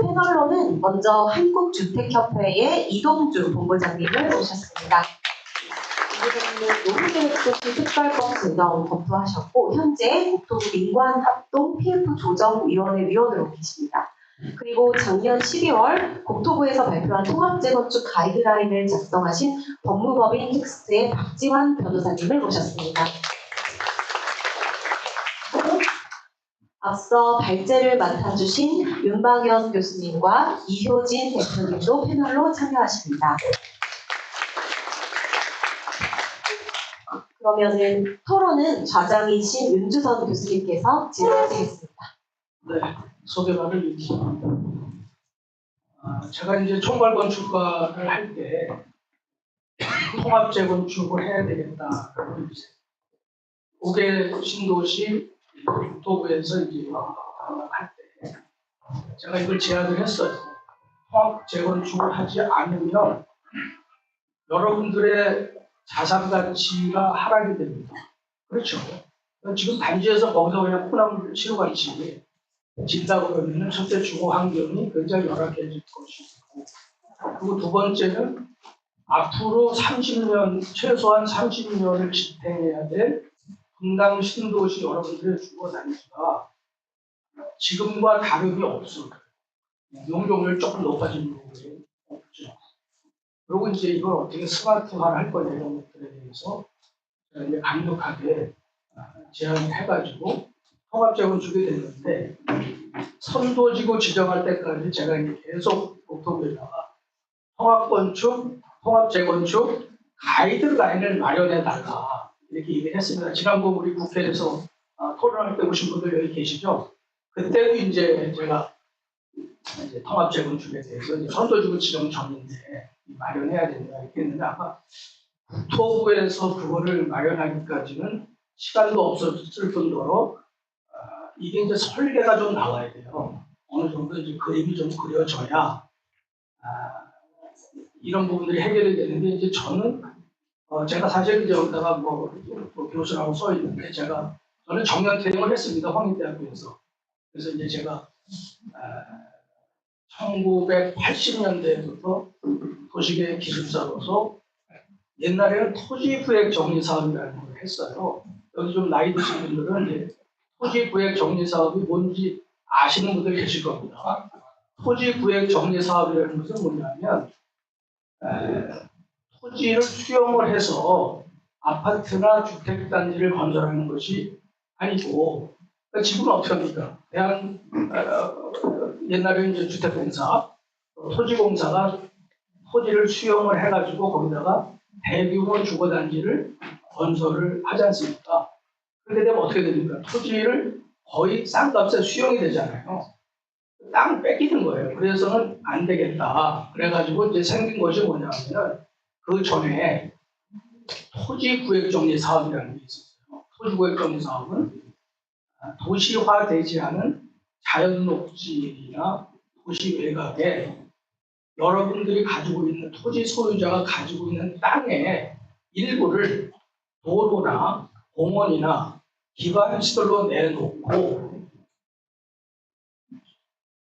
패널로는 먼저 한국주택협회의 이동주 본부장님을 모셨습니다. 본부장님은 노후계획도시 특별법 제정 검토하셨고 현재 국토부 민관합동 PF조정위원회 위원으로 계십니다. 그리고 작년 12월 국토부에서 발표한 통합재건축 가이드라인을 작성하신 법무법인 텍스트의 박지환 변호사님을 모셨습니다. 앞서 발제를 맡아주신 윤박연 교수님과 이효진 대표님도 패널로 참여하십니다. 그러면은 토론은 좌장이신 윤주선 교수님께서 진행하시겠습니다. 네, 소개반을 유치합니다. 제가 이제 총괄건축가를 할 때 통합재건축을 해야 되겠다. 5개 신도시 국토부에서 이제 할 때 제가 이걸 제안을 했어요. 통합재건축을 하지 않으면 여러분들의 자산 가치가 하락이 됩니다. 그렇죠. 지금 단지에서 거기서 그냥 콩나물 실어같이 진다 그러면 첫째 주거 환경이 굉장히 열악해질 것이고, 그리고 두 번째는 앞으로 30년, 최소한 30년을 지탱해야 될 분당 신도시 여러분들의 주거 단지가 지금과 다름이 없어요. 용적률 조금 높아진 부분이 없죠. 그리고 이제 이걸 어떻게 스마트화를 할 거냐 이런 것들에 대해서 제가 이제 강력하게 제안을 해가지고 통합재건축이 됐는데, 선도지구 지정할 때까지 제가 이제 계속 국토부에다가 통합건축, 통합재건축 가이드라인을 마련해달라 이렇게 얘기를 했습니다. 지난번 우리 국회에서 토론할 때 오신 분들 여기 계시죠? 그때도 이제 제가 이제 통합재건축에 대해서 이제 선도지구 지정 전인데 마련해야 된다 이렇게 했는데, 아마 국토부에서 그거를 마련하기까지는 시간도 없었을 뿐더러 이게 이제 설계가 좀 나와야 돼요. 어느 정도 이제 그림이 좀 그려져야 이런 부분들이 해결이 되는데, 이제 저는 제가 사실 이제 여기다가 뭐 교수라고 써 있는데 저는 정년 퇴임을 했습니다. 황립대학교에서. 그래서 이제 제가 1980년대부터 도시계획 기술사로서 옛날에는 토지구획 정리사업이라는 걸 했어요. 여기 좀 나이 드신 분들은 이제 토지구획 정리사업이 뭔지 아시는 분들 계실 겁니다. 토지구획 정리사업이라는 것은 뭐냐면 토지를 수용을 해서 아파트나 주택단지를 건설하는 것이 아니고, 지금은 어떻게 합니까? 옛날에 이제 주택공사, 토지공사가 토지를 수용을 해가지고 거기다가 대규모 주거단지를 건설을 하지 않습니까? 그렇게 되면 어떻게 됩니까? 토지를 거의 싼값에 수용이 되잖아요. 땅 뺏기는 거예요. 그래서는 안 되겠다. 그래가지고 이제 생긴 것이 뭐냐면, 그 전에 토지구획정리 사업이라는 게 있었어요. 토지구획정리 사업은 도시화되지 않은 자연 녹지나 도시 외곽에 여러분들이 가지고 있는 토지 소유자가 가지고 있는 땅의 일부를 도로나 공원이나 기반시설로 내놓고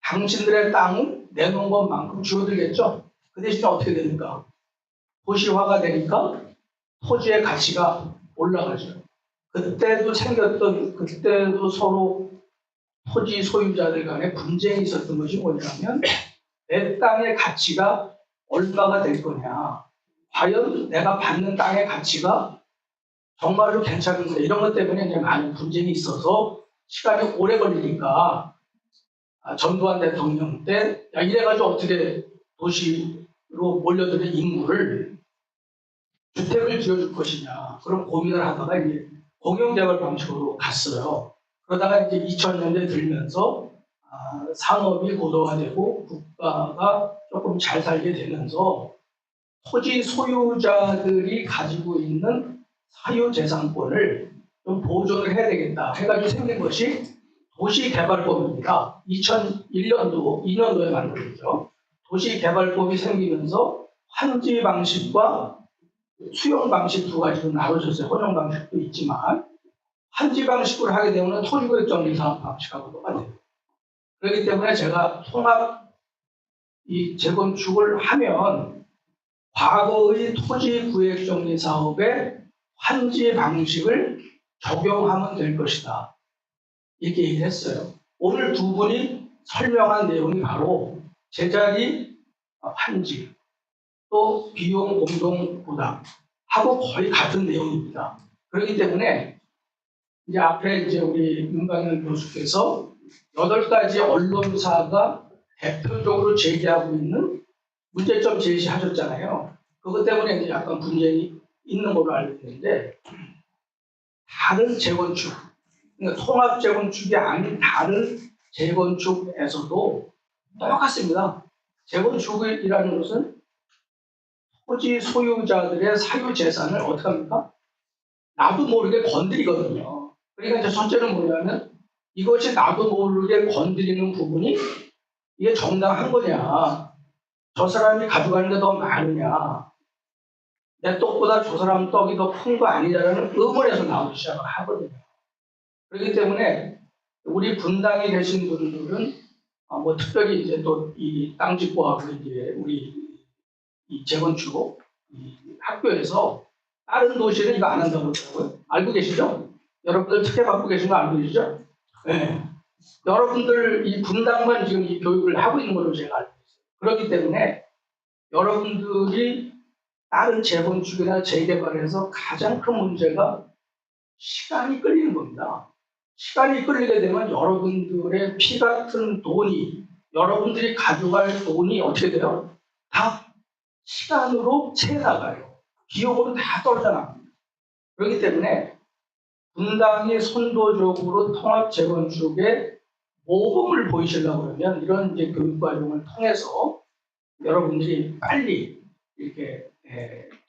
당신들의 땅은 내놓은 것만큼 줄어들겠죠. 그 대신에 어떻게 됩니까? 도시화가 되니까 토지의 가치가 올라가죠. 그때도 서로 토지 소유자들 간에 분쟁이 있었던 것이 뭐냐면, 내 땅의 가치가 얼마가 될 거냐, 과연 내가 받는 땅의 가치가 정말로 괜찮은가, 이런 것 때문에 이제 많은 분쟁이 있어서 시간이 오래 걸리니까 전두환 대통령 때 이래가지고 어떻게 도시로 몰려드는 인구를 주택을 지어줄 것이냐, 그런 고민을 하다가 이제 공영개발 방식으로 갔어요. 그러다가 이제 2000년대 들면서 산업이 고도화되고 국가가 조금 잘 살게 되면서 토지 소유자들이 가지고 있는 사유재산권을 좀 보존을 해야 되겠다 해가지고 생긴 것이 도시개발법입니다. 2001년도, 2년도에 만들었죠. 도시개발법이 생기면서 환지 방식과 수용 방식 두 가지로 나눠졌어요. 혼용 방식도 있지만 환지 방식으로 하게 되면 토지구획정리 사업 방식하고 똑같아요. 그렇기 때문에 제가 통합 이 재건축을 하면 과거의 토지 구획 정리 사업의 환지 방식을 적용하면 될 것이다. 이렇게 얘기를 했어요. 오늘 두 분이 설명한 내용이 바로 제자리 환지 또 비용 공동 부담하고 거의 같은 내용입니다. 그렇기 때문에 이제 앞에 이제 우리 윤방현 교수께서 8가지 언론사가 대표적으로 제기하고 있는 문제점 제시하셨잖아요. 그것 때문에 이제 약간 분쟁이 있는 걸로 알고 있는데, 다른 재건축, 그러니까 통합 재건축이 아닌 다른 재건축에서도 똑같습니다. 재건축이라는 것은 토지 소유자들의 사유 재산을 어떻게 합니까? 나도 모르게 건드리거든요. 그러니까 이제 첫째는 뭐냐면 이것이 나도 모르게 건드리는 부분이 이게 정당한 거냐, 저 사람이 가져가는 게 더 많으냐, 내 떡보다 저 사람 떡이 더 큰 거 아니냐라는 의문에서 나오기 시작을 하거든요. 그렇기 때문에 우리 분당에 계신 분들은 뭐 특별히 이제 또 이 땅 짓고하고 이제 우리 이 재건축 이 학교에서 다른 도시는 이거 안 한다고 그러더라고요. 알고 계시죠? 여러분들 특혜 받고 계신 거 알고 계시죠? 네. 여러분들 이 분당만 지금 이 교육을 하고 있는 걸로 제가 알고 있어요. 그렇기 때문에 여러분들이 다른 재건축이나 재개발에서 가장 큰 문제가 시간이 끌리는 겁니다. 시간이 끌리게 되면 여러분들의 피 같은 돈이, 여러분들이 가져갈 돈이 어떻게 돼요? 다 시간으로 채 나가요. 비용으로 다 떨어져 나갑니다. 그렇기 때문에 분당이 선도적으로 통합 재건축에 모범을 보이시려고 그러면 이런 이제 교육 과정을 통해서 여러분들이 빨리 이렇게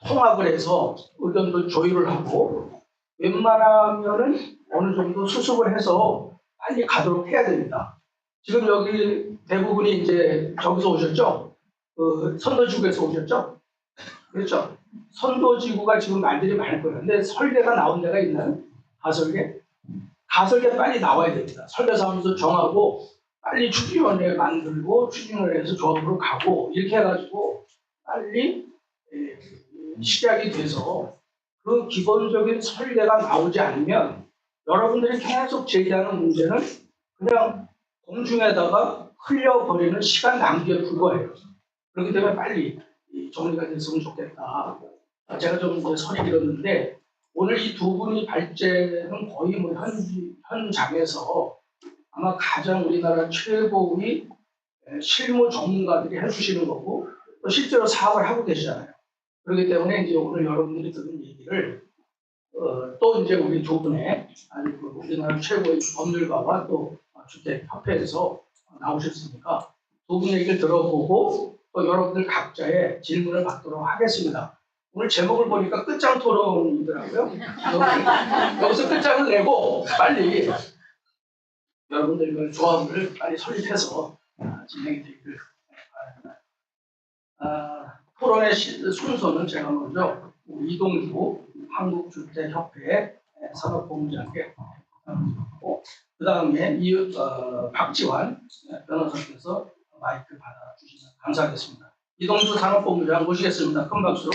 통합을 해서 의견도 조율을 하고 웬만하면은 어느 정도 수습을 해서 빨리 가도록 해야 됩니다. 지금 여기 대부분이 이제 저기서 오셨죠? 그 선도지구에서 오셨죠? 그렇죠? 선도지구가 지금 말들이 많을 거예요. 근데 설계가 나온 데가 있나요? 가설계? 가설계 빨리 나와야 됩니다. 설계사무소 정하고 빨리 추진위원회 만들고 추진을 해서 조합으로 가고 이렇게 해가지고 빨리 시작이 돼서 그 기본적인 설계가 나오지 않으면 여러분들이 계속 제기하는 문제는 그냥 공중에다가 흘려버리는 시간 낭비에 불과해요. 그렇기 때문에 빨리 정리가 됐으면 좋겠다. 제가 좀 이제 선이 길었는데 오늘 이 두 분이 발제는 거의 뭐 현장에서 아마 가장 우리나라 최고의 실무 전문가들이 해주시는 거고 또 실제로 사업을 하고 계시잖아요. 그렇기 때문에 이제 오늘 여러분들이 들은 얘기를 또 이제 우리 두 분의 아주 그 우리나라 최고의 법률가와 또 주택협회에서 나오셨으니까 두 분 얘기를 들어보고 또 여러분들 각자의 질문을 받도록 하겠습니다. 오늘 제목을 보니까 끝장 토론이더라고요. 여기서 끝장을 내고 빨리 여러분들 조합을 빨리 설립해서 진행이 되기를 바랍니다. 토론의 순서는 제가 먼저 이동주 한국주택협회 산업본부장께 그 다음에 박지환 변호사께서 마이크 받아주시면 감사하겠습니다. 이동주 산업본부장 모시겠습니다. 큰 박수로.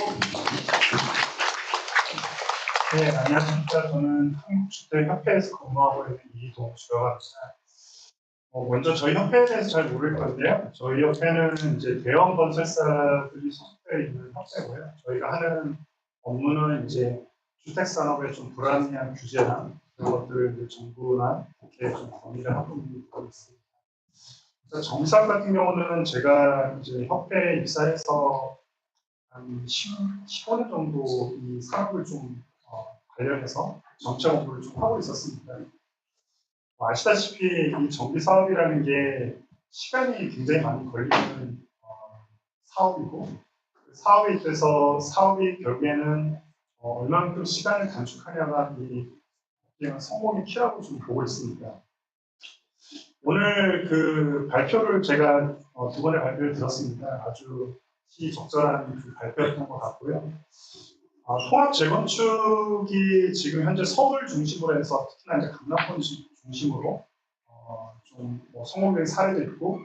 네, 안녕하십니까. 저는 한국주택협회에서 근무하고 있는 이동주라고 합니다. 먼저 저희 협회에 대해서 잘 모를 건데요. 저희 협회는 이제 대형 건설사들이 소속되어 있는 협회고요. 저희가 하는 업무는 이제 주택 산업의 좀 불합리한 규제나 그런 것들을 이제 정부나 국회에 좀 건의를 하고 있습니다. 정상 같은 경우는 제가 이제 협회에 입사해서 한 15년 정도 이 산업을 좀 관련해서 정책 업무를 좀 하고 있었습니다. 아시다시피 이 정비 사업이라는 게 시간이 굉장히 많이 걸리는 사업이고 그 사업에 있어서 사업이 결국에는 얼마만큼 시간을 단축하냐가 이 성공의 키라고 좀 보고 있습니다. 오늘 그 발표를 제가 두 번의 발표를 들었습니다. 아주 시적절한 그 발표였던 것 같고요. 통합 재건축이 지금 현재 서울 중심으로 해서 특히나 이제 강남권 중심으로 좀 성공된 사례도 있고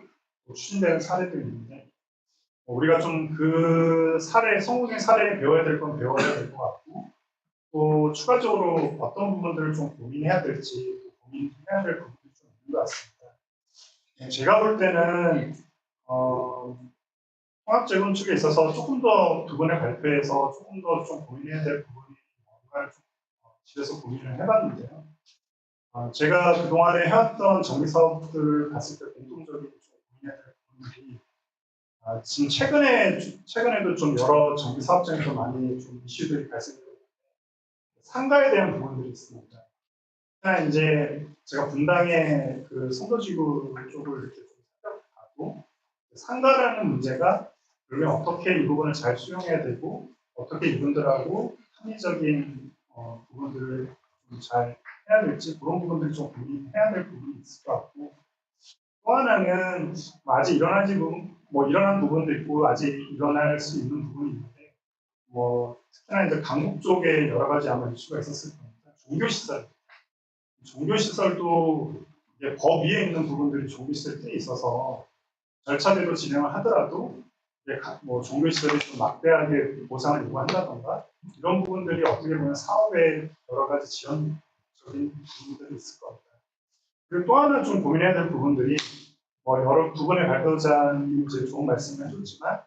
또 추진되는 사례도 있는데 우리가 좀 그 사례, 성공의 사례에 배워야 될 건 배워야 될 것 같고, 또 추가적으로 어떤 부분들을 좀 고민해야 될지, 또 고민해야 될 부분이 좀 있는 것 같습니다. 제가 볼 때는 통합 재건축에 있어서 조금 더 두 분의 발표에서 조금 더 좀 고민해야 될 부분이 뭔가를 좀 집에서 고민을 해봤는데요. 제가 그동안에 해왔던 정비 사업들을 봤을 때 공통적인 좀 고민해야 될 부분들이 지금 최근에도 좀 여러 정비 사업장에서 많이 좀 이슈들이 발생되고 있는데 상가에 대한 부분들이 있습니다. 하나 이제 제가 분당의 그 송도지구 쪽을 이렇게 좀 살펴보고 상가라는 문제가 그러면 어떻게 이 부분을 잘 수용해야 되고 어떻게 이분들하고 합리적인 부분들을 좀 잘 해야 될지 그런 부분들 좀 고민해야 될 부분이 있을 것 같고 또 하나는 아직 일어난 부분도 있고 아직 일어날 수 있는 부분이 있는데 특히나 이제 강북 쪽에 여러 가지 아마 이슈가 있었을 겁니다. 종교시설도 이제 법 위에 있는 부분들이 종교시설에 있어서 절차대로 진행을 하더라도 종교시설이 좀 막대하게 보상을 요구한다던가 이런 부분들이 어떻게 보면 사업에 여러 가지 지연적인 부분들이 있을 겁니다. 그리고 또 하나 좀 고민해야 될 부분들이 여러 두 분의 발표자님 이제 좋은 말씀을 해줬지만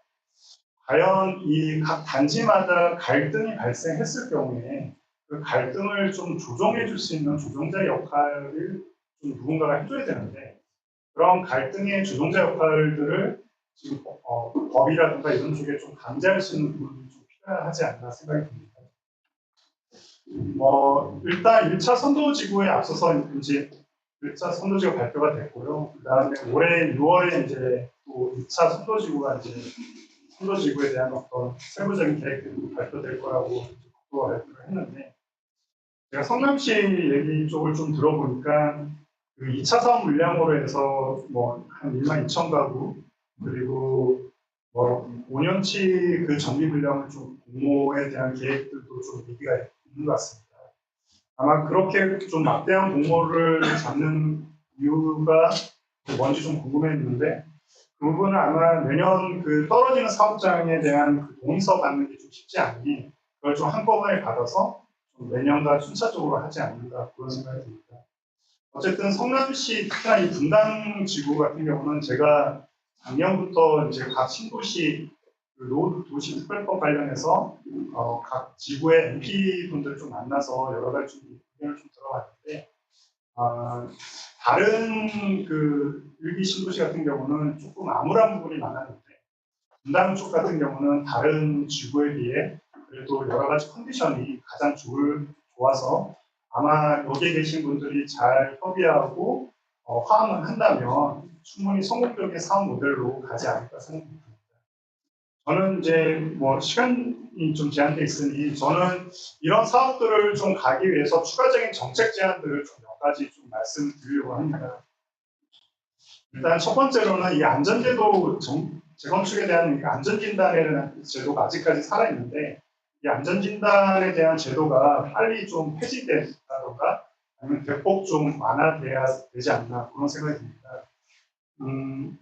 과연 이 각 단지마다 갈등이 발생했을 경우에 그 갈등을 좀 조정해 줄 수 있는 조정자 역할을 좀 누군가가 해줘야 되는데 그런 갈등의 조정자 역할들을 지금 법이라든가 이런 쪽에 좀 강제할 수 있는 부분이 좀 필요하지 않나 생각이 듭니다. 일단 1차 선도지구에 앞서서 이제 1차 선도지구 발표가 됐고요. 그 다음에 올해 6월에 이제 또 2차 선도지구에 대한 어떤 세부적인 계획들이 발표될 거라고 발표를 했는데 제가 성남시 얘기 쪽을 좀 들어보니까 그 2차 사업 물량으로 해서 한 1만 2천 가구 그리고 5년치 그 정비 물량을 좀 공모에 대한 계획들도 좀 얘기가 있는 것 같습니다. 아마 그렇게 좀 막대한 공모를 잡는 이유가 뭔지 좀 궁금했는데 그 부분은 아마 매년 그 떨어지는 사업장에 대한 그 동의서 받는 게 좀 쉽지 않으니 그걸 좀 한꺼번에 받아서 좀 매년간 순차적으로 하지 않는가 그런 생각이 듭니다. 어쨌든 성남시 특히나 이 분당 지구 같은 경우는 제가 작년부터 이제 각 신도시 그 도시 특별법 관련해서 각 지구의 MP 분들 좀 만나서 여러 가지 좀 의견을 좀 들어봤는데 다른 그 일기 신도시 같은 경우는 조금 암울한 부분이 많았는데 분당 쪽 같은 경우는 다른 지구에 비해 그래도 여러 가지 컨디션이 가장 좋아서 아마 여기에 계신 분들이 잘 협의하고 화합을 한다면 충분히 성공적인 사업 모델로 가지 않을까 생각합니다. 저는 이제 시간이 좀 제한돼 있으니 저는 이런 사업들을 좀 가기 위해서 추가적인 정책 제안들을 좀 몇 가지 좀 말씀드리려고 합니다. 일단 첫 번째로는 이 안전제도 재건축에 대한 안전진단이라는 제도가 아직까지 살아있는데 이 안전진단에 대한 제도가 빨리 좀 폐지된다던가 아니면 대폭 좀 완화돼야 되지 않나 그런 생각이 듭니다.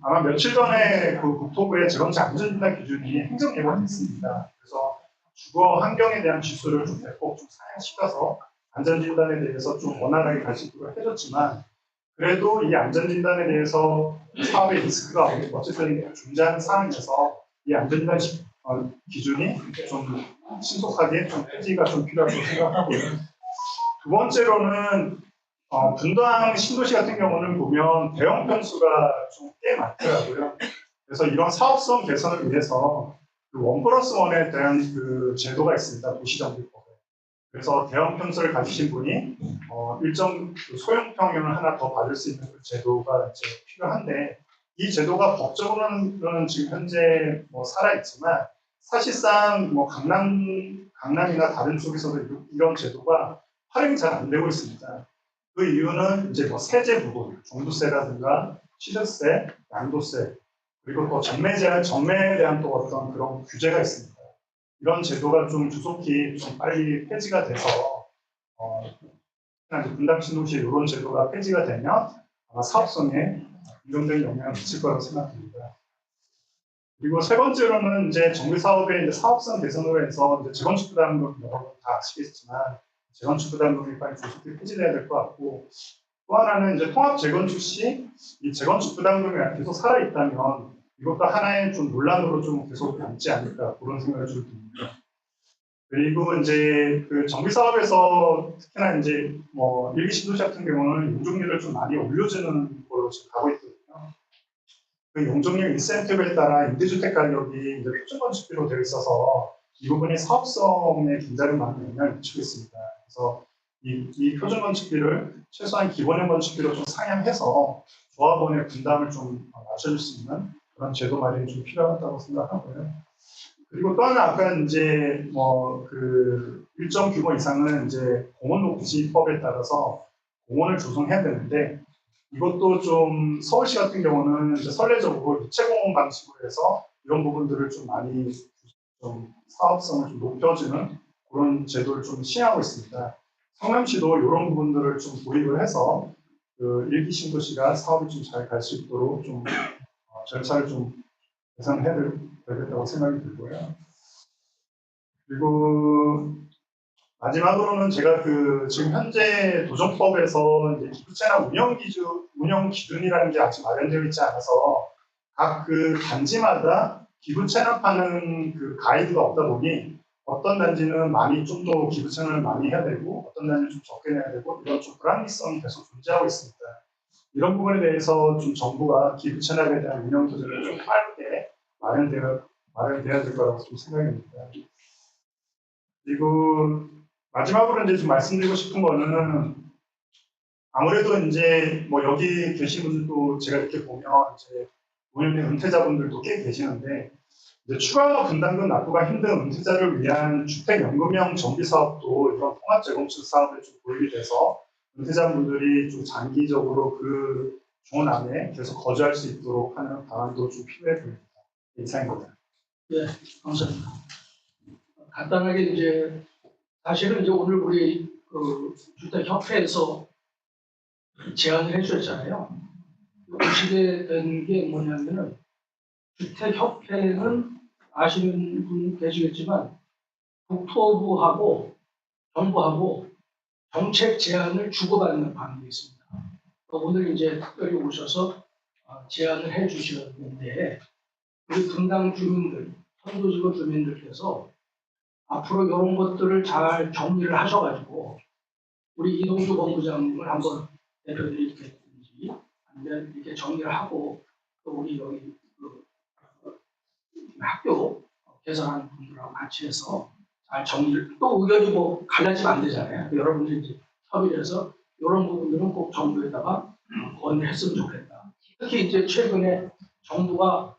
아마 며칠 전에 그 국토부의 재건축 안전진단 기준이 행정예고가 됐습니다. 그래서 주거 환경에 대한 지수를 좀 대폭 좀 상향시켜서 안전진단에 대해서 좀 원활하게 갈 수 있도록 해줬지만 그래도 이 안전진단에 대해서 사업의 리스크가 어쨌든 존재하는 상황에서 이 안전진단 기준이 좀 신속하게 좀 폐지가 좀 필요하다고 생각하고요. 두 번째로는 분당 신도시 같은 경우는 보면 대형 편수가 좀 꽤 많더라고요. 그래서 이런 사업성 개선을 위해서 그 1+1에 대한 그 제도가 있습니다. 도시정비법에. 그래서 대형 편수를 가지신 분이 일정 그 소형 평형을 하나 더 받을 수 있는 그 제도가 이제 필요한데 이 제도가 법적으로는 지금 현재 살아있지만 사실상 강남이나 다른 쪽에서도 이런 제도가 활용이 잘 안 되고 있습니다. 그 이유는 이제 세제 부분, 종부세라든가 취득세, 양도세, 그리고 또 전매에 대한 또 어떤 그런 규제가 있습니다. 이런 제도가 좀 조속히 좀 빨리 폐지가 돼서 분당 신도시에 이런 제도가 폐지가 되면 아마 사업성에 긍정적인 영향을 미칠 거라고 생각합니다. 그리고 세 번째로는 이제 정비 사업의 이제 사업성 개선으로 해서 이제 재건축 부담금 여러분 다 아시겠지만 재건축 부담금이 빨리 조속히 폐지돼야 될 것 같고 또 하나는 이제 통합 재건축 시 이 재건축 부담금이 계속 살아 있다면 이것도 하나의 좀 논란으로 좀 계속 남지 않을까 그런 생각을 좀 듭니다. 그리고 이제 그 정비 사업에서 특히나 이제 뭐 일기 신도시 같은 경우는 용적률을 좀 많이 올려주는 걸로 지금 가고 있거든요. 그 용적률 인센티브에 따라 임대주택 가격이 이제 표준 건축비로 되어 있어서 이 부분이 사업성에 굉장히 많은 영향을 미치고 있습니다. 그래서 이 표준 건축비를 최소한 기본형 건축비로 좀 상향해서 조합원의 분담을 좀 낮춰줄 수 있는 그런 제도 마련이 좀 필요하다고 생각하고요. 그리고 또 하나 아까 이제 뭐 그 일정 규모 이상은 이제 공원녹지법에 따라서 공원을 조성해야 되는데 이것도 좀 서울시 같은 경우는 이제 선례적으로 유채공원 방식으로 해서 이런 부분들을 좀 많이 좀 사업성을 좀 높여주는 그런 제도를 좀 시행하고 있습니다. 성남시도 이런 부분들을 좀 도입을 해서 그 일기 신도시가 사업이 좀 잘 갈 수 있도록 좀 절차를 좀 개선해야 되겠다고 생각이 들고요. 그리고 마지막으로는 제가 그 지금 현재 도정법에서 이제 기부채납 운영 기준이라는 게 아직 마련되어 있지 않아서 각 그 단지마다 기부채납하는 그 가이드가 없다 보니 어떤 단지는 많이 좀 더 기부채납을 많이 해야 되고 어떤 단지는 좀 적게 내야 되고 이런 좀 불합리성이 계속 존재하고 있습니다. 이런 부분에 대해서 좀 정부가 기부채납에 대한 운영 기준을 좀 빠르게 마련돼야 될 거라고 좀 생각합니다. 그리고 마지막으로 이제 좀 말씀드리고 싶은 거는 아무래도 이제 뭐 여기 계신 분들도 제가 이렇게 보면 이제 노년의 은퇴자분들도 꽤 계시는데 이제 추가 분담금 납부가 힘든 은퇴자를 위한 주택연금형 정비 사업도 이런 통합 재건축 사업에 좀 도입이 돼서 은퇴자분들이 좀 장기적으로 그 존 안에 계속 거주할 수 있도록 하는 방안도 좀 필요해 보입니다. 이상입니다. 예, 감사합니다. 간단하게 이제 사실은 이제 오늘 우리 그 주택협회에서 제안을 해주셨잖아요. 오시게 된 게 뭐냐면은 주택협회는 아시는 분 계시겠지만 국토부하고 정부하고 정책 제안을 주고받는 관계가 있습니다. 오늘 이제 특별히 오셔서 제안을 해주셨는데 우리 분당 주민들, 선도지구 주민들께서 앞으로 이런 것들을 잘 정리를 하셔가지고 우리 이동주 본부장을 한번 대표드리겠든지 아니면 이렇게 정리를 하고 또 우리 여기 그 학교 개설하는 분들하고 같이 해서 잘 정리를 또 의견이 뭐 갈라지면 안 되잖아요. 여러분들이 이제 협의를 해서 이런 부분들은 꼭 정부에다가 건의를 했으면 좋겠다. 특히 이제 최근에 정부가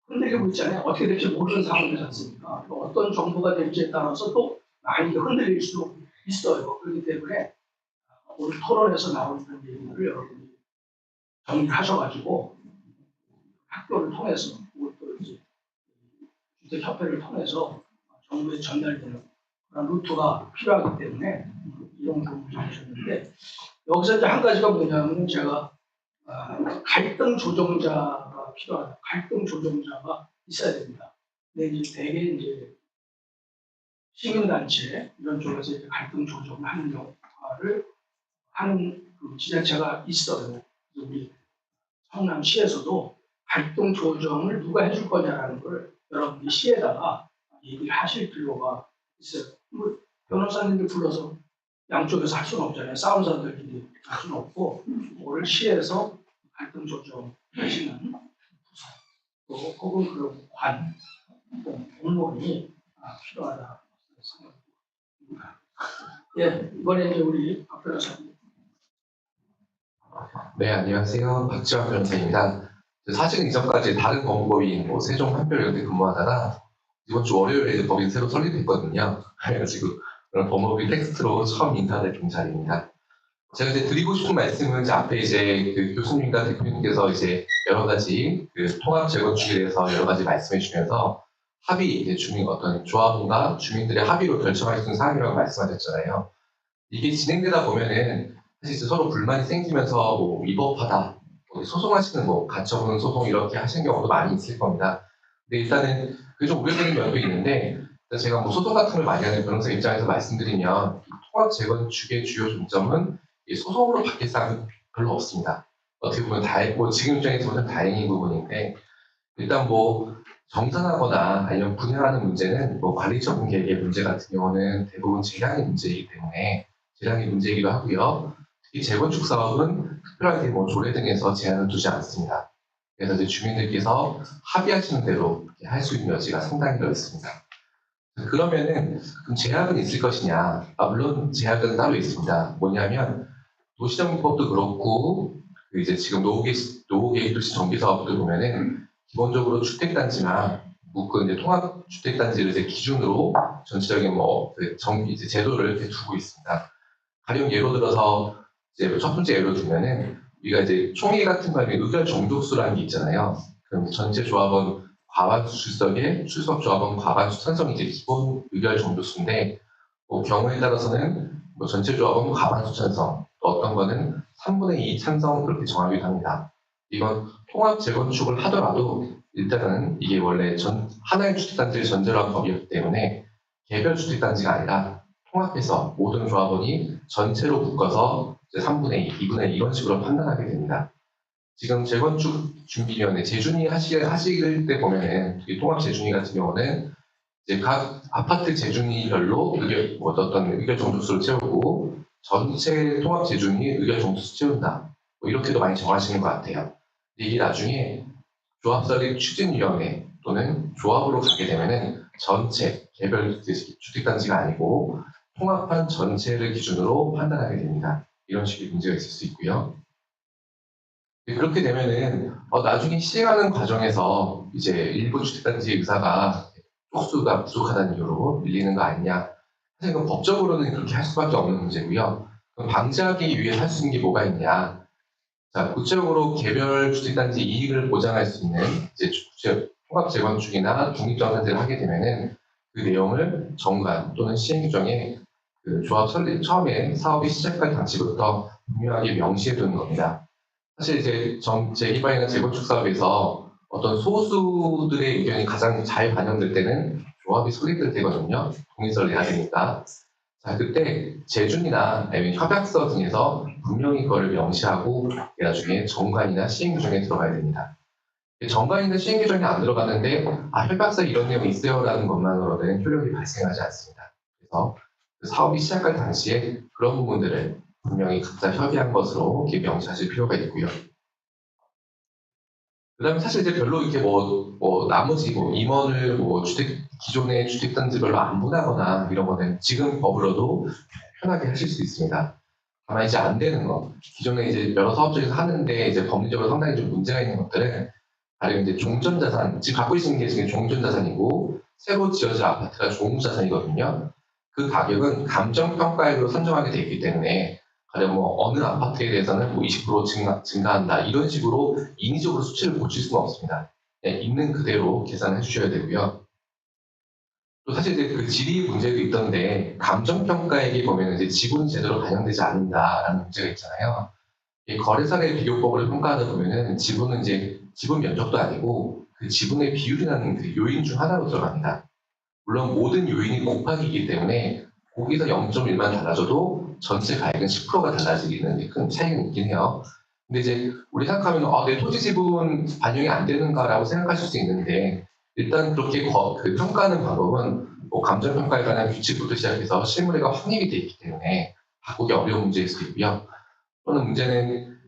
흔들리고 있잖아요. 어떻게 될지 모르는 상황이지 않습니까? 어떤 정부가 될지에 따라서 또 많이 흔들릴 수도 있어요. 그렇기 때문에 오늘 토론에서 나오는 얘기들을 여러분이 정리하셔가지고 학교를 통해서 또 이제 주택협회를 통해서 정부에 전달되는 그런 루트가 필요하기 때문에 이런 부분을 주셨는데 여기서 이제 한 가지가 뭐냐면 제가 갈등 조정자가 필요하다. 갈등 조정자가 있어야 됩니다. 근데 이제 대개 이제 시민단체 이런 쪽에서 이제 갈등 조정을 하는 역할을 하는 그 지자체가 있어요. 우리 성남시에서도 갈등 조정을 누가 해줄 거냐라는 걸 여러분이 시에다가 얘기를 하실 필요가 있어요. 뭐 변호사님들 불러서 양쪽에서 할 수는 없잖아요. 싸움사들끼리 할 수는 없고 오늘 시에서 갈등 조정 하시는 부서 또 혹은 그 관, 공무원이 필요하다 생각합니다. 예, 이번에 이제 우리 박 변호사님. 네, 안녕하세요. 박지원 변호사입니다. 사실은 이전까지 다른 법무법인 세종 판별 이런 데 근무하다가 이번 주 월요일에 법인 새로 설립했거든요. 그래가지고 그런 법무법인 텍스트로 처음 인사드린 자리입니다. 제가 이제 드리고 싶은 말씀은 이제 앞에 이제 그 교수님과 대표님께서 이제 여러 가지 그 통합 재건축에 대해서 여러 가지 말씀해 주면서 합의, 이제 주민 어떤 조합원과 주민들의 합의로 결정할 수 있는 사항이라고 말씀하셨잖아요. 이게 진행되다 보면은 사실 이제 서로 불만이 생기면서 뭐 위법하다, 소송하시는 뭐 가처분 소송 이렇게 하시는 경우도 많이 있을 겁니다. 근데 일단은 그게 좀 우려되는 면도 있는데 일단 제가 뭐 소송 같은 걸 많이 하는 변호사 입장에서 말씀드리면 이 통합 재건축의 주요 중점은 이 소송으로 바뀔 사항은 별로 없습니다. 어떻게 보면 뭐 지금 입장에서 보면 다행인 부분인데 일단 뭐 정산하거나 아니면 분양하는 문제는 뭐 관리처분 계획의 문제 같은 경우는 대부분 재량의 문제이기 때문에 재량의 문제이기도 하고요. 특히 재건축 사업은 특별하게 뭐 조례 등에서 제한을 두지 않습니다. 그래서 이제 주민들께서 합의하시는 대로 할 수 있는 여지가 상당히 넓습니다. 그러면은 그럼 제약은 있을 것이냐? 물론 제약은 따로 있습니다. 뭐냐면 도시정비법도 그렇고 그 이제 지금 노후계획도시 정비사업도 보면은 기본적으로 주택단지나 묶은 이제 통합주택단지를 이제 기준으로 전체적인 뭐그 정비 이제 제도를 이렇게 두고 있습니다. 가령 예로 들어서 이제 첫 번째 예로 들면은 우리가 이제 총회 같은 거 하면 의결 정족수라는 게 있잖아요. 그럼 전체 조합원 과반수 출석에 출석 조합원 과반수 찬성이 이제 기본 의결 정족수인데 뭐 경우에 따라서는 뭐 전체 조합원 과반수 찬성, 또 어떤 거는 3분의 2 찬성 그렇게 정하기도 합니다. 이건 통합 재건축을 하더라도 일단은 이게 원래 하나의 주택단지를 전제로 한 법이었기 때문에 개별 주택단지가 아니라 통합해서 모든 조합원이 전체로 묶어서 3분의 2, 2분의 2 이런 식으로 판단하게 됩니다. 지금 재건축 준비위원회 재준위 하실 때 보면은 이 통합 재준위 같은 경우는 이제 각 아파트 재준위별로 어떤 의결 정족수를 채우고 전체 통합 재준위 의결 정족수 채운다. 뭐 이렇게도 많이 정하시는 것 같아요. 이게 나중에 조합설립 추진위원회 또는 조합으로 가게 되면은 전체 개별 주택단지가 아니고 통합한 전체를 기준으로 판단하게 됩니다. 이런 식의 문제가 있을 수 있고요. 그렇게 되면은 나중에 시행하는 과정에서 이제 일부 주택단지의 의사가 쪽수가 부족하다는 이유로 밀리는 거 아니냐. 사실 그 법적으로는 그렇게 할 수밖에 없는 문제고요. 그럼 방지하기 위해 할 수 있는 게 뭐가 있냐. 자, 구체적으로 개별 주택단지 이익을 보장할 수 있는 이제 통합 재건축이나 독립정산제를 하게 되면은 그 내용을 정관 또는 시행 규정에 그 조합 설립 처음에 사업이 시작할 당시부터 분명하게 명시해 두는 겁니다. 사실 이제 재개발이나 재건축 사업에서 어떤 소수들의 의견이 가장 잘 반영될 때는 조합이 설립될 때거든요. 동의서를 내야 되니까. 자, 그때 재준이나 아니면 협약서 등에서 분명히 그걸 명시하고 나중에 정관이나 시행 규정에 들어가야 됩니다. 정관이나 시행 규정이 안 들어가는데 협약서에 이런 내용이 있어요라는 것만으로는 효력이 발생하지 않습니다. 그래서 그 사업이 시작할 당시에 그런 부분들을 분명히 각자 협의한 것으로 이렇게 명시하실 필요가 있고요. 그다음에 사실 이제 별로 이렇게 나머지 임원을 기존의 주택단지별로 안 분하거나 이런 거는 지금 법으로도 편하게 하실 수 있습니다. 다만 이제 안 되는 거, 기존에 이제 여러 사업 중에서 하는데 이제 법리적으로 상당히 좀 문제가 있는 것들은 가령 이제 종전자산, 지금 갖고 있는 게 지금 종전자산이고 새로 지어질 아파트가 종부자산이거든요. 그 가격은 감정평가액으로 산정하게 되어 있기 때문에 가령 어느 아파트에 대해서는 20% 증가한다 이런 식으로 인위적으로 수치를 고칠 수는 없습니다. 그냥 있는 그대로 계산해 주셔야 되고요. 또 사실 이제 그 질의 문제도 있던데 감정평가액이 보면 이제 지분이 제대로 반영되지 않는다라는 문제가 있잖아요. 이 거래사례 비교법을 평가하다 보면은 지분은 이제 지분 면적도 아니고 그 지분의 비율이라는 그 요인 중 하나로 들어갑니다. 물론 모든 요인이 곱하기이기 때문에 거기서 0.1만 달라져도 전체 가액은 10%가 달라지는 큰 차이가 있긴 해요. 근데 이제 우리 생각하면 내 토지 지분 반영이 안 되는가라고 생각하실 수 있는데 일단 그렇게 그 평가하는 방법은 감정평가에 관한 규칙부터 시작해서 실무례가 확립이 되어 있기 때문에 바꾸기 어려운 문제일 수 있고요. 또는 문제는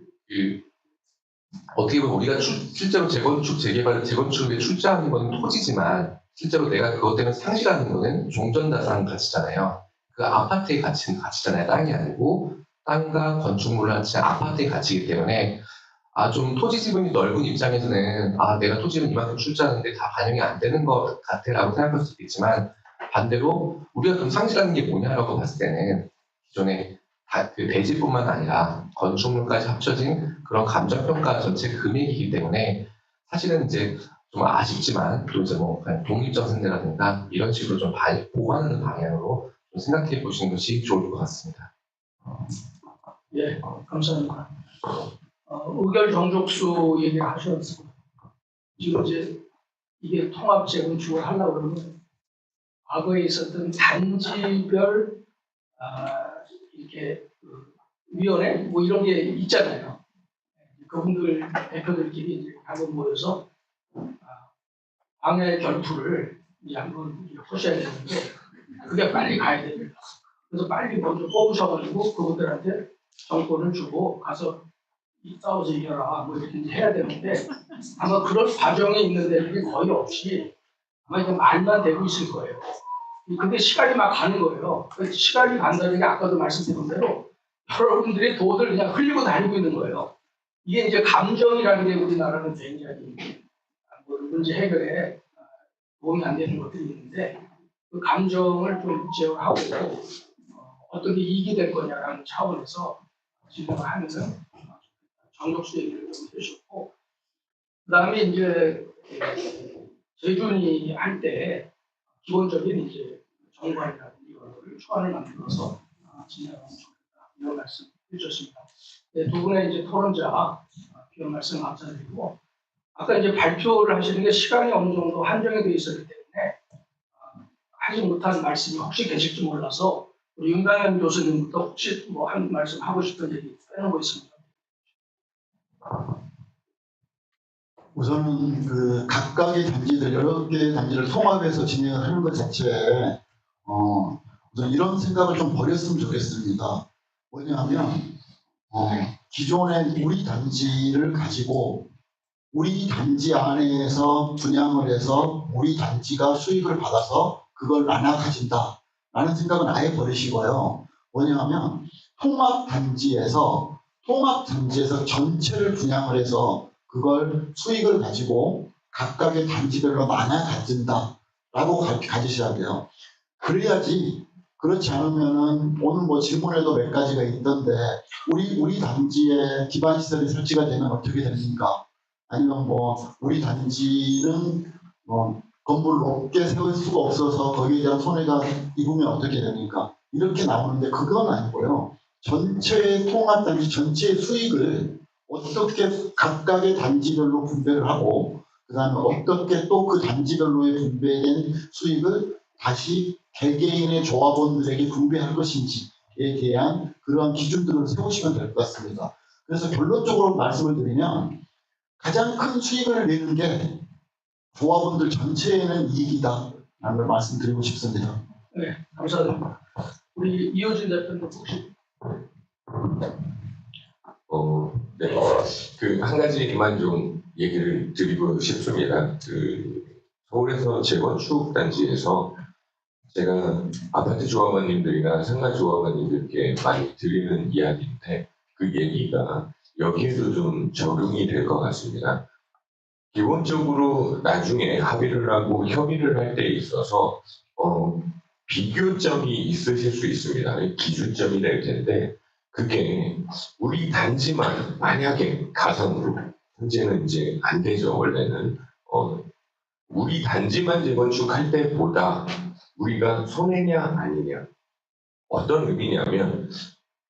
어떻게 보면 우리가 실제로 재건축에 출자하는 건 토지지만 실제로 내가 그것 때문에 상실하는 거는 종전자산 가치잖아요. 그 아파트의 가치는 가치잖아요. 땅이 아니고 땅과 건축물을 합친 아파트의 가치이기 때문에 좀 토지 지분이 넓은 입장에서는 내가 토지는 이만큼 출자하는데 다 반영이 안 되는 것 같아라고 생각할 수도 있지만 반대로 우리가 그럼 상실하는 게 뭐냐라고 봤을 때는 기존에 그 대지뿐만 아니라 건축물까지 합쳐진 그런 감정평가 전체 금액이기 때문에 사실은 이제 좀 아쉽지만 또 이제 그냥 독립정산제라든가 이런 식으로 좀 보완하는 방향으로 좀 생각해 보시는 것이 좋을 것 같습니다. 예, 감사합니다. 의결 정족수 얘기를 하셨습니다. 지금 이제 이게 통합 재건축을 하려고 그러면 과거에 있었던 단지별 이렇게 그 위원회 뭐 이런 게 있잖아요. 그분들 대표들끼리 이제 한번 모여서 방해 결투를 이제 한번 하셔야 되는데 그게 빨리 가야 됩니다. 그래서 빨리 먼저 뽑으셔가지고 그분들한테 정권을 주고 가서 싸워서 이겨라 뭐 이렇게 이제 해야 되는데 아마 그런 과정이 있는 데들이 거의 없이 아마 이제 말만 되고 있을 거예요. 근데 시간이 막 가는 거예요. 시간이 간다는 게 아까도 말씀드린 대로 여러분들이 돈을 그냥 흘리고 다니고 있는 거예요. 이게 이제 감정이라는 게 우리나라는 굉장히 뭐 문제 해결에 도움이 안 되는 것들이 있는데 그 감정을 좀 제어하고 어떻게 이익이 될 거냐라는 차원에서 진행을 하면은 정력수 얘기를 좀 해주셨고 그 다음에 이제 재준이 할 때 기본적인 이제 정관이라든지 이런 거를 초안을 만들어서 진행하면 좋겠다 이런 말씀 해주셨습니다. 네, 두 분의 이제 토론자 비용 말씀 감사드리고 아까 이제 발표를 하시는 게 시간이 어느 정도 한정이 되어 있었기 때문에 하지 못한 말씀이 혹시 계실지 몰라서 우리 윤강현 교수님부터 혹시 뭐 한 말씀 하고 싶은 얘기 빼놓고 있습니다. 우선은 그 각각의 단지들 여러 개의 단지를 통합해서 진행을 하는 것 자체에 우선 이런 생각을 좀 버렸으면 좋겠습니다. 뭐냐면 기존의 우리 단지를 가지고 우리 단지 안에서 분양을 해서 우리 단지가 수익을 받아서 그걸 나눠 가진다 라는 생각은 아예 버리시고요. 뭐냐면 통합단지에서 전체를 분양을 해서 그걸 수익을 가지고 각각의 단지별로 나눠 가진다 라고 가지셔야 돼요. 그래야지. 그렇지 않으면은 오늘 뭐 질문에도 몇 가지가 있던데 우리 단지에 기반 시설이 설치가 되면 어떻게 됩니까? 아니면 뭐 우리 단지는 건물을 높게 세울 수가 없어서 거기에 대한 손해가 입으면 어떻게 됩니까? 이렇게 나오는데 그건 아니고요. 전체의 통합단지 전체의 수익을 어떻게 각각의 단지별로 분배를 하고 그 다음에 어떻게 또 그 단지별로의 분배된 수익을 다시 개개인의 조합원들에게 분배할 것인지에 대한 그러한 기준들을 세우시면 될 것 같습니다. 그래서 결론적으로 말씀을 드리면 가장 큰 수익을 내는 게 조합원들 전체에는 이익이다 라는 걸 말씀드리고 싶습니다. 네, 감사드립니다. 우리 이호진 대표님 혹시 네. 그 한 가지만 좀 얘기를 드리고 싶습니다. 그 서울에서 재건축 단지에서 제가 아파트 조합원님들이나 상가 조합원님들께 많이 드리는 이야기인데 그 얘기가 여기에도 좀 적용이 될 것 같습니다. 기본적으로 나중에 합의를 하고 협의를 할 때 있어서 비교점이 있으실 수 있습니다. 기준점이 될 텐데 그게 우리 단지만 만약에 가상으로 현재는 이제 안 되죠. 원래는 우리 단지만 재건축할 때보다 우리가 손해냐 아니냐 어떤 의미냐면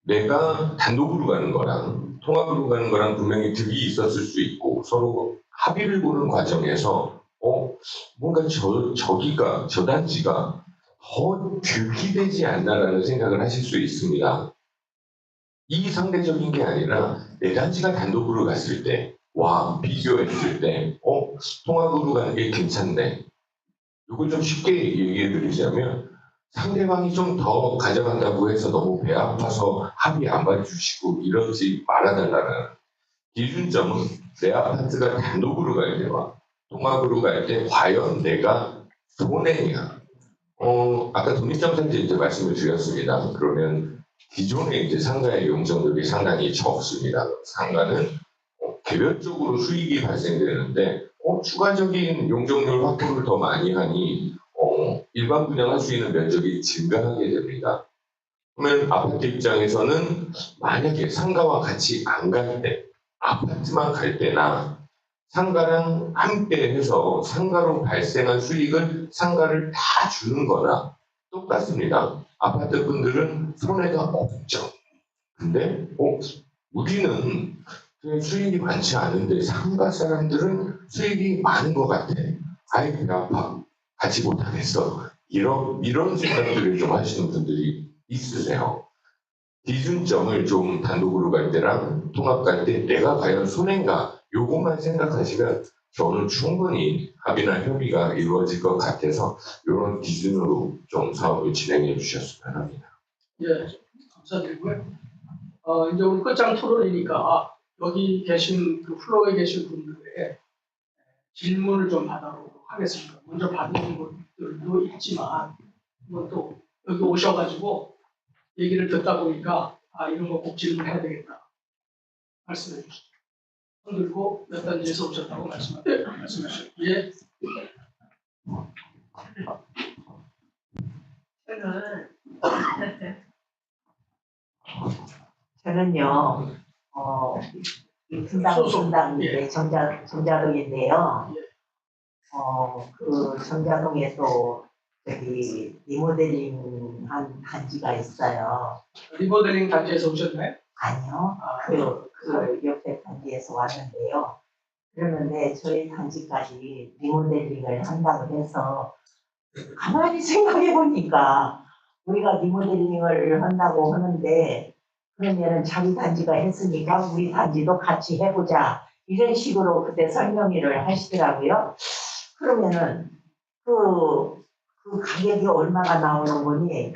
내가 단독으로 가는 거랑 통합으로 가는 거랑 분명히 득이 있었을 수 있고 서로 합의를 보는 과정에서 뭔가 저 단지가 더 득이 되지 않나라는 생각을 하실 수 있습니다. 이 상대적인 게 아니라 내 단지가 단독으로 갔을 때 와 비교했을 때 통합으로 가는 게 괜찮네. 이걸 좀 쉽게 얘기해 드리자면 상대방이 좀 더 가져간다고 해서 너무 배 아파서 합의 안 봐주시고 이러지 말아달라는 기준점은 내 아파트가 단독으로 갈 때와 통합으로 갈 때 과연 내가 손해냐. 아까 독립장산제 이제 말씀을 드렸습니다. 그러면 기존에 이제 상가의 용적률이 상당히 적습니다. 상가는 개별적으로 수익이 발생되는데 추가적인 용적률 확보를 더 많이 하니 일반 분양할 수 있는 면적이 증가하게 됩니다. 그러면 아파트 입장에서는 만약에 상가와 같이 안 갈 때, 아파트만 갈 때나 상가랑 함께 해서 상가로 발생한 수익을 상가를 다 주는 거나 똑같습니다. 아파트 분들은 손해가 없죠. 근데 우리는 수익이 많지 않은데 상가 사람들은 수익이 많은 것 같아. 아예 배 아파 가지 못하겠어 이런 생각들을 좀 하시는 분들이 있으세요. 기준점을 좀 단독으로 갈 때랑 통합 갈 때 내가 과연 손해인가 요것만 생각하시면 저는 충분히 합의나 협의가 이루어질 것 같아서 이런 기준으로 좀 사업을 진행해 주셨으면 합니다. 예, 감사드리고요. 이제 우리 끝장 토론이니까 여기 계신 그 플로어에 계신 분들의 질문을 좀 받아보도록 하겠습니다. 먼저 받은 것들도 있지만 한번 또 여기 오셔가지고 얘기를 듣다 보니까 이런 거 꼭 질문해야 되겠다 말씀해 주시죠. 손 들고 몇 단지에서 오셨다고 말씀하시죠. 예. 저는요, 분당인데 정자동인데요. 그 정자동에 또 저기 리모델링한 단지가 있어요. 리모델링 단지에서 오셨나요? 아니요, 그 옆에 단지에서 왔는데요. 그러는데 저희 단지까지 리모델링을 한다고 해서 가만히 생각해 보니까 우리가 리모델링을 한다고 하는데 그러면은 자기 단지가 했으니까 우리 단지도 같이 해보자 이런 식으로 그때 설명회를 하시더라고요. 그러면은 그 가격이 얼마가 나오는 거니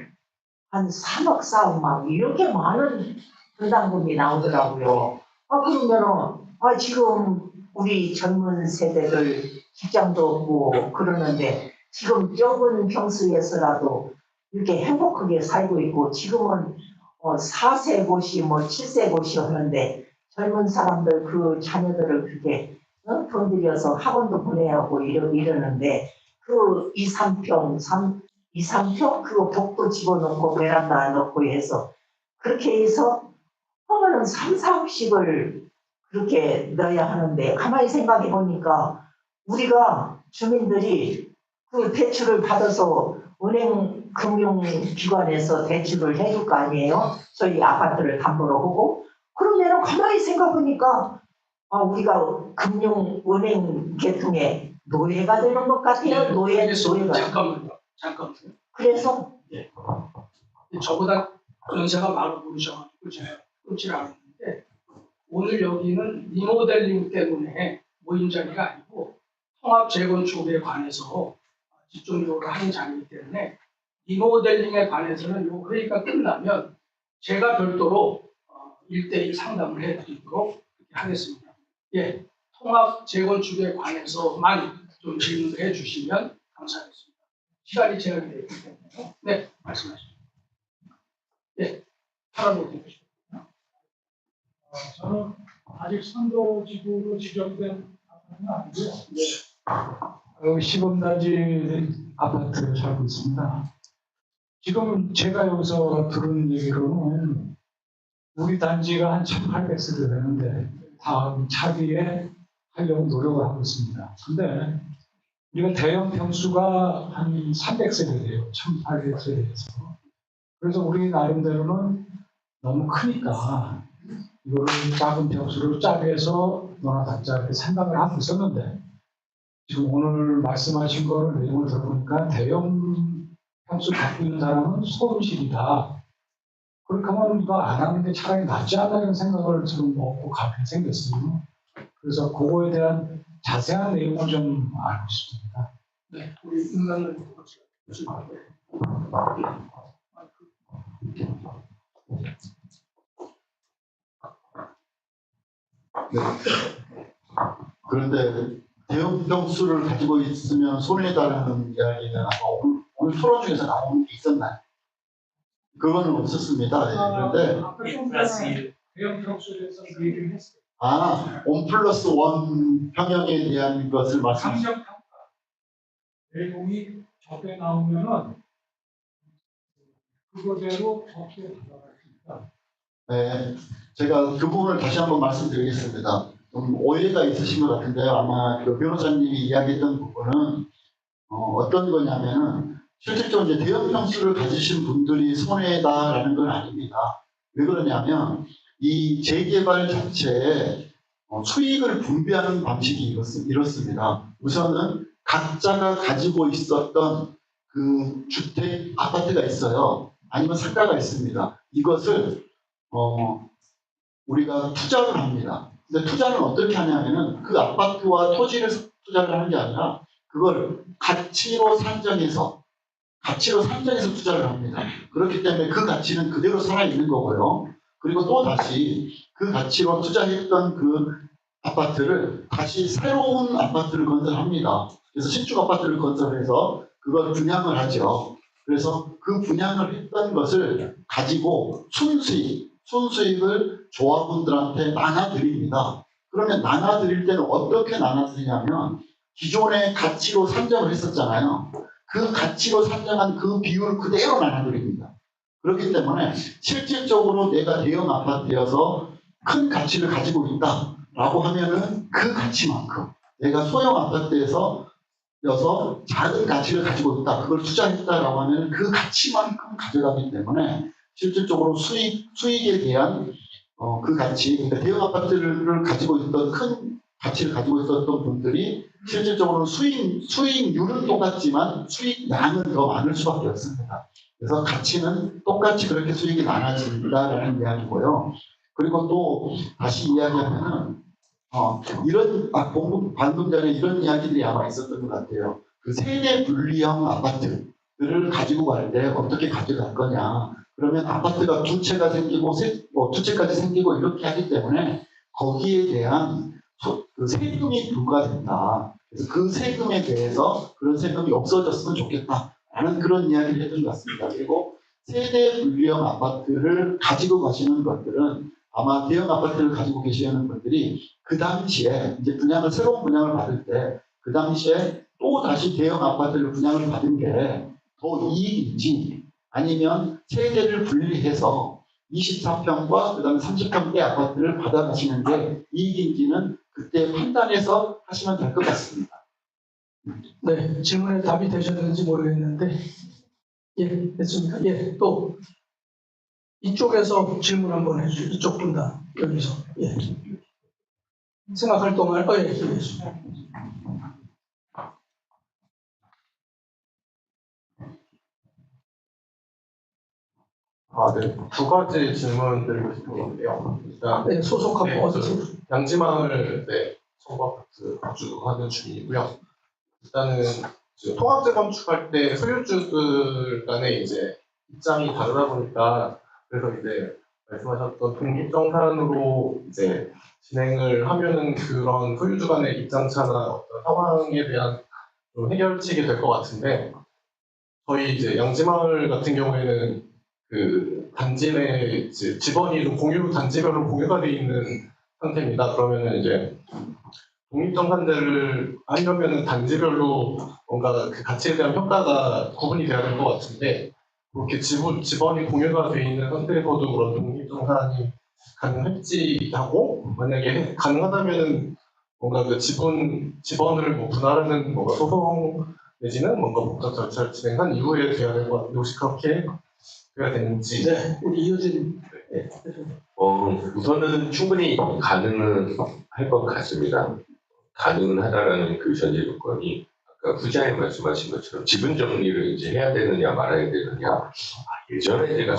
한 3억 4억막 이렇게 많은 분담금이 나오더라고요. 그러면은 지금 우리 젊은 세대들 직장도 없고 그러는데 지금 적은 평수에서라도 이렇게 행복하게 살고 있고 지금은 4세 고시 7세 고시 하는데 젊은 사람들 그 자녀들을 그렇게 돈 들여서 학원도 보내야 하고 이러는데 그 2, 3평 그거 복도 집어넣고 베란다 넣고 해서 그렇게 해서 하면은 3, 4억씩을 그렇게 넣어야 하는데 가만히 생각해 보니까 우리가 주민들이 그 대출을 받아서 은행 금융기관에서 대출을 해줄 거 아니에요? 저희 아파트를 담보로 하고 그러면 가만히 생각해 보니까 우리가 은행 계통의 노예가 되는 것 같아요. 노예가. 잠깐만요. 그래서 저보다 연세가 많아 보이셔가지고 제가 끊지를 않았는데 오늘 여기는 리모델링 때문에 모인 자리가 아니고 통합 재건축에 관해서 집중적으로 하는 자리이기 때문에 리모델링에 관해서는 이 회의가 끝나면 제가 별도로 1대1 상담을 해드리도록 하겠습니다. 예, 통합 재건축에 관해서만 좀 질문을 해주시면 감사하겠습니다. 시간이 제한이 되어 있기 때문에 네, 말씀하시죠. 네, 하나로 해주시죠. 저는 아직 선도지구로 지정된 아파트는 아니고요. 시범단지 아파트에 살고 있습니다. 지금 제가 여기서 들은 얘기로는 우리 단지가 한 1,800세대 되는데 다음 차기에 하려고 노력을 하고 있습니다. 근데 우리가 대형 평수가 한 300세대 돼요. 1,800세대에서. 그래서 우리 나름대로는 너무 크니까 이거를 작은 평수로 짜게해서 너나 갖자 이렇게 생각을 하고 있었는데 지금 오늘 말씀하신 거를 내용을 들어보니까 대형 평수 갖고 있는 사람은 소음실이다. 그렇게 하면 이거 안 하는 게 차라리 낫지 않나 이런 생각을 지금 먹고 가게 생겼어요. 그래서 그거에 대한 자세한 내용을 좀 알고 싶습니다. 네, 우리 인간을 네. 그런데 대형 평수를 가지고 있으면 손해다라는 이야기는 아마 오늘 토론 중에서 나온 게 있었나요? 그거는 없었습니다. 그런데 아까 좀 전에 대형 평수에서 그 얘기를 했어요. 1+1 평형에 대한 것을 말씀하셨습니다. 감정평가 내용이 적게 나오면은 그거대로 적게 들어가십니다. 네, 제가 그 부분을 다시 한번 말씀드리겠습니다. 좀 오해가 있으신 것 같은데요. 아마 그 변호사님이 이야기했던 부분은 어떤 거냐면은 실질적으로 이제 대형 평수를 가지신 분들이 손해다라는 건 아닙니다. 왜 그러냐면 이 재개발 자체에 수익을 분배하는 방식이 이렇습니다. 우선은 각자가 가지고 있었던 그 주택, 아파트가 있어요. 아니면 상가가 있습니다. 이것을 우리가 투자를 합니다. 근데 투자는 어떻게 하냐면은 그 아파트와 토지를 투자를 하는 게 아니라 그걸 가치로 산정해서 투자를 합니다. 그렇기 때문에 그 가치는 그대로 살아있는 거고요. 그리고 또 다시 그 가치로 투자했던 그 아파트를 다시 새로운 아파트를 건설합니다. 그래서 신축 아파트를 건설해서 그걸 분양을 하죠. 그래서 그 분양을 했던 것을 가지고 순수익을 조합원들한테 나눠드립니다. 그러면 나눠드릴 때는 어떻게 나눠드리냐면 기존의 가치로 산정을 했었잖아요. 그 가치로 산정한 그 비율을 그대로 나눠드립니다. 그렇기 때문에 실질적으로 내가 대형 아파트여서 큰 가치를 가지고 있다라고 하면은 그 가치만큼 내가 소형 아파트에서 작은 가치를 가지고 있다. 그걸 투자했다라고 하면 그 가치만큼 가져가기 때문에 실질적으로 수익에 대한 그 가치, 그러니까 대형 아파트를 가지고 있던 큰 가치를 가지고 있었던 분들이 실질적으로 수익률은 똑같지만 수익량은 더 많을 수밖에 없습니다. 그래서 가치는 똑같이 그렇게 수익이 나눠진다라는 이야기고요. 그리고 또 다시 이야기하면은 방금 전에 이런 이야기들이 아마 있었던 것 같아요. 그 세대 분리형 아파트들을 가지고 갈 때 어떻게 가져갈 거냐. 그러면 아파트가 두 채가 생기고 두 채까지 생기고 이렇게 하기 때문에 거기에 대한 그 세금이 부과된다. 그래서 그 세금에 대해서 그런 세금이 없어졌으면 좋겠다라는 그런 이야기를 했던 것 같습니다. 그리고 세대 분리형 아파트를 가지고 가시는 것들은 아마 대형 아파트를 가지고 계시는 분들이 그 당시에 이제 새로운 분양을 받을 때 그 당시에 또 다시 대형 아파트를 분양을 받은 게 더 이익인지 아니면 세대를 분리해서 24평과 그다음에 30평대 아파트를 받아가시는 게 이익인지는 그때 판단해서 하시면 될 것 같습니다. 네, 질문에 답이 되셨는지 모르겠는데, 예, 됐습니까? 예, 또 이쪽에서 질문 한번 해주세요. 이쪽 분다 여기서. 예. 생각할 동안 예, 예. 네. 두 가지 질문 드리고 싶은 건데요. 일단, 네, 소속하고 네, 어디서? 양지마을 청구 아파트 거주하는 주민이고요. 일단은 지금 통합재 건축할 때 소유주들 간의 이제 입장이 다르다 보니까 그래서 이제 말씀하셨던 독립정산으로 이제 진행을 하면은 그런 소유주 간의 입장차나 어떤 상황에 대한 좀 해결책이 될 것 같은데 저희 이제 양지마을 같은 경우에는 그 단지 내 이제 집원이 좀 단지별로 공유가 돼 있는 상태입니다. 그러면은 이제 독립정산제를 하려면은 단지별로 뭔가 그 가치에 대한 평가가 구분이 돼야 될 것 같은데 그렇게 집원이 공유가 돼 있는 상태에서도 그런 독립정산이 가능할지 하고 만약에 가능하다면은 뭔가 그 집원을 뭐 분할하는 뭔가 소송 내지는 뭔가 법적 절차를 진행한 이후에 돼야 될 것 같은데 혹시 그렇게 해야 되는지. 네, 우리 이효진. 네. 우선은 충분히 가능은 할 것 같습니다. 가능은 하다라는 그 전제 조건이 아까 후자에 말씀하신 것처럼 지분 정리를 이제 해야 되느냐 말아야 되느냐 예전에 제가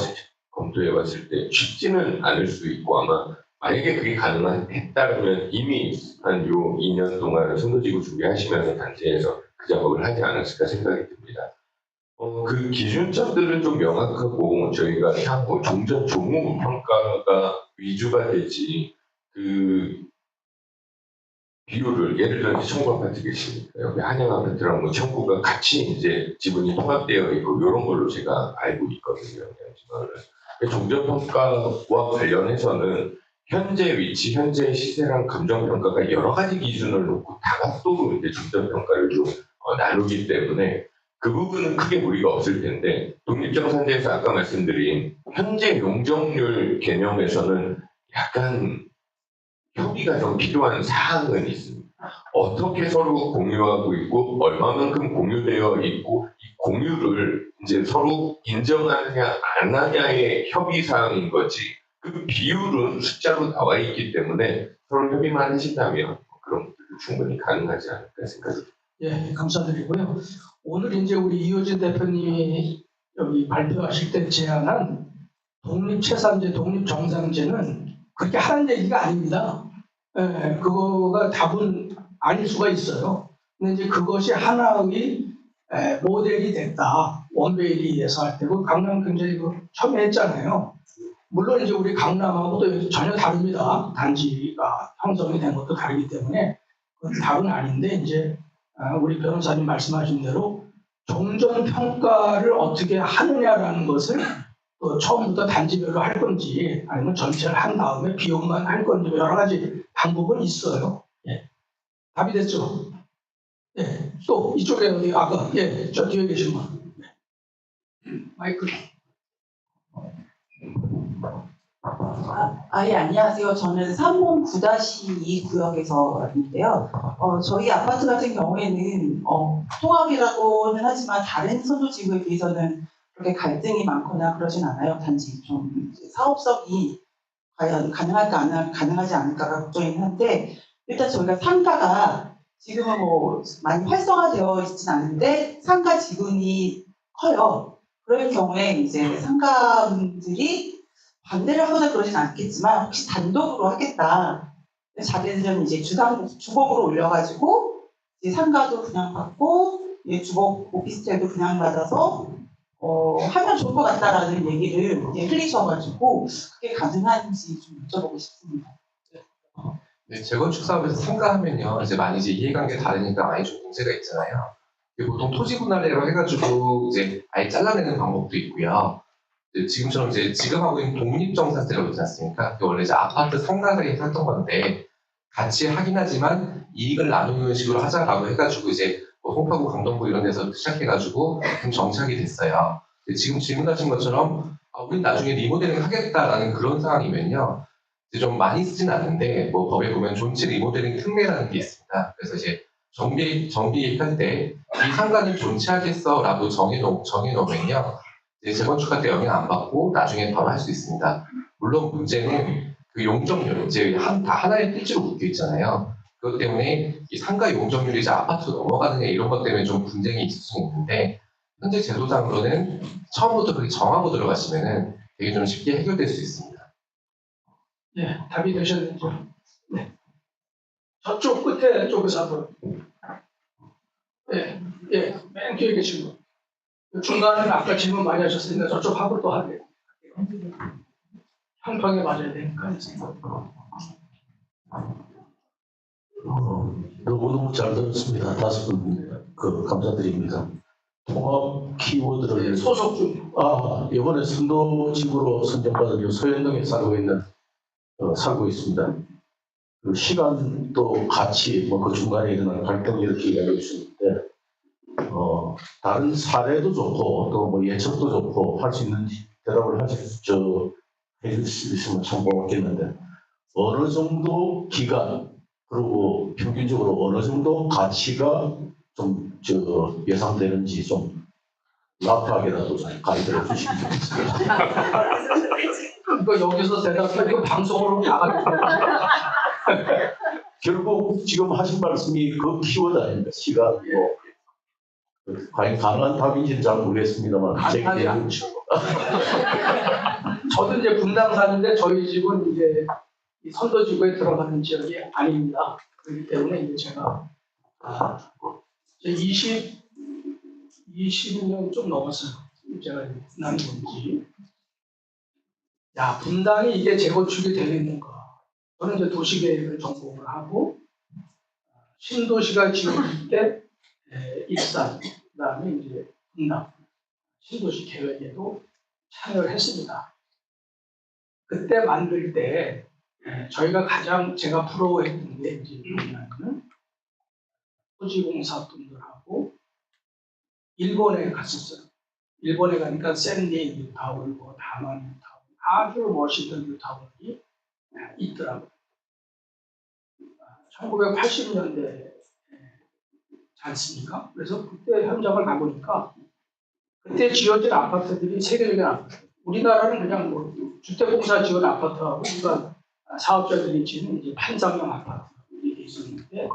검토해 봤을 때 쉽지는 않을 수 있고 아마 만약에 그게 가능했다면 이미 한 요 2년 동안 선거지구 준비하시면서 단지에서 그 작업을 하지 않았을까 생각이 듭니다. 그 기준점들은 좀 명확하고 저희가 향후 종전 조무 평가가 위주가 되지 그 비율을 예를 들어 청구 아파트 계시니까 여기 한양 아파트랑 뭐 청구가 같이 이제 지분이 통합되어 있고 이런 걸로 제가 알고 있거든요. 종전 평가와 관련해서는 현재 위치, 현재 시세랑 감정 평가가 여러 가지 기준을 놓고 다각도로 이제 종전 평가를 좀 나누기 때문에 그 부분은 크게 무리가 없을 텐데 독립정산제에서 아까 말씀드린 현재 용적률 개념에서는 약간 협의가 좀 필요한 사항은 있습니다. 어떻게 서로 공유하고 있고 얼마만큼 공유되어 있고 이 공유를 이제 서로 인정하느냐 안 하냐의 협의 사항인 거지 그 비율은 숫자로 나와 있기 때문에 서로 협의만 하신다면 그런 것들도 충분히 가능하지 않을까 생각합니다. 예, 감사드리고요. 오늘 이제 우리 이효진 대표님이 여기 발표하실 때 제안한 독립채산제, 독립정상제는 그렇게 하는 얘기가 아닙니다. 예, 그거가 답은 아닐 수가 있어요. 근데 이제 그것이 하나의 모델이 됐다. 원베일리에서 할 때고 강남 굉장히 처음에 했잖아요. 물론 이제 우리 강남하고 또 전혀 다릅니다. 단지가 형성이 된 것도 다르기 때문에 그건 답은 아닌데 이제 우리 변호사님 말씀하신 대로 종전 평가를 어떻게 하느냐라는 것을 또 처음부터 단지별로 할 건지 아니면 전체를 한 다음에 비용만 할 건지 여러 가지 방법은 있어요. 예. 답이 됐죠? 예. 또 이쪽에 어디 아까 저 뒤에 계신 분. 마이크. 예, 안녕하세요. 저는 3번 9-2 구역에서 왔는데요. 저희 아파트 같은 경우에는 통합이라고는 하지만 다른 선조지구에 비해서는 그렇게 갈등이 많거나 그러진 않아요. 단지 좀 이제 사업성이 과연 가능할까 가능하지 않을까가 걱정이긴 한데 일단 저희가 상가가 지금은 뭐 많이 활성화되어 있진 않은데 상가 지분이 커요. 그럴 경우에 이제 상가분들이 반대를 하거나 그러진 않겠지만 혹시 단독으로 하겠다. 자기들은 이제 주거으로 올려가지고 이제 상가도 그냥 받고 주거 오피스텔도 그냥 받아서 하면 좋을 것 같다라는 얘기를 흘리셔가지고 그게 가능한지 좀 여쭤보고 싶습니다. 네, 재건축 사업에서 상가하면요, 이제 많이 이제 이해관계 다르니까 많이 좀 문제가 있잖아요. 보통 토지 분할이라고 해가지고 이제 아예 잘라내는 방법도 있고요. 지금처럼 이제 지금 하고 있는 독립정산세라고 있지 않습니까? 원래 이제 아파트 상가 사이에서 했던 건데 같이 하긴 하지만 이익을 나누는 식으로 하자라고 해가지고 이제 송파구, 강동구 이런 데서 시작해가지고 좀 정착이 됐어요. 지금 질문하신 것처럼 우리 나중에 리모델링 하겠다라는 그런 상황이면요, 이제 좀 많이 쓰진 않는데 뭐 법에 보면 존치 리모델링 특례라는 게 있습니다. 그래서 이제 정비할 때 이 상가는 존치하겠어라고 정해놓으면요. 재건축할 때 영향 안 받고 나중에 바로 할 수 있습니다. 물론 문제는 그 용적률, 이제 다 하나의 필지로 묶여 있잖아요. 그것 때문에 이 상가 용적률이 이제 아파트로 넘어가느냐 이런 것 때문에 좀 분쟁이 있을 수 있는데 현재 제도상으로는 처음부터 그렇게 정하고 들어가시면은 되게 좀 쉽게 해결될 수 있습니다. 네, 답이 되셨는지요? 네. 저쪽 끝에 쪽에서 한번. 맨 뒤에 계신 분. 중간은 아까 질문 많이 하셨으니까 저쪽 하고 또 하게요. 형평에 맞아야 되니까. 너무너무 잘 들었습니다. 5분 감사드립니다. 통합 키워드를 소속 중. 이번에 선도지구로 선정받은 서현동에 살고 있습니다. 그 시간도 같이 그 중간에 일어나는 갈등 이렇게 이야기해 주셨는데 다른 사례도 좋고 또 뭐 예측도 좋고 할 수 있는지 대답을 해줄 수 있으면 참 고맙겠는데 어느 정도 기간 그리고 평균적으로 어느 정도 가치가 좀 예상되는지 좀 라프하게라도 가이드를 주시면 좋겠습니다. 이거 여기서 대답하니까 방송으로 나가겠습니다. 결국 지금 하신 말씀이 그 키워드 아닙니까? 시간 과연 가능한 답인지는 잘 모르겠습니다만 가능하지 않죠. 저도 이제 분당 사는데 저희 집은 이제 이 선도지구에 들어가는 지역이 아닙니다. 그렇기 때문에 이제 제가 20년 좀 넘었어요. 제가 분당이 뭔지. 분당이 이게 재건축이 되겠는가. 저는 이제 도시계획을 전공을 하고 신도시가 지어질 때 일산, 그다음에 이제 분당 신도시 계획에도 참여를 했습니다. 그때 만들 때 저희가 가장 제가 부러워했던 게 이제 뭐냐면 토지공사 분들하고 일본에 갔었어요. 일본에 가니까 샌디 뉴타운, 다만 뉴타운, 아주 멋있던 뉴타운이 있더라고요. 1980년대지 않습니까? 그래서 그때 현장을 가보니까 그때 지어진 아파트들이 세계적인 아파트. 우리나라는 그냥 뭐 주택공사 지은 아파트하고 일반 사업자들이 지은 이제 판상형 아파트 이렇게 있었는데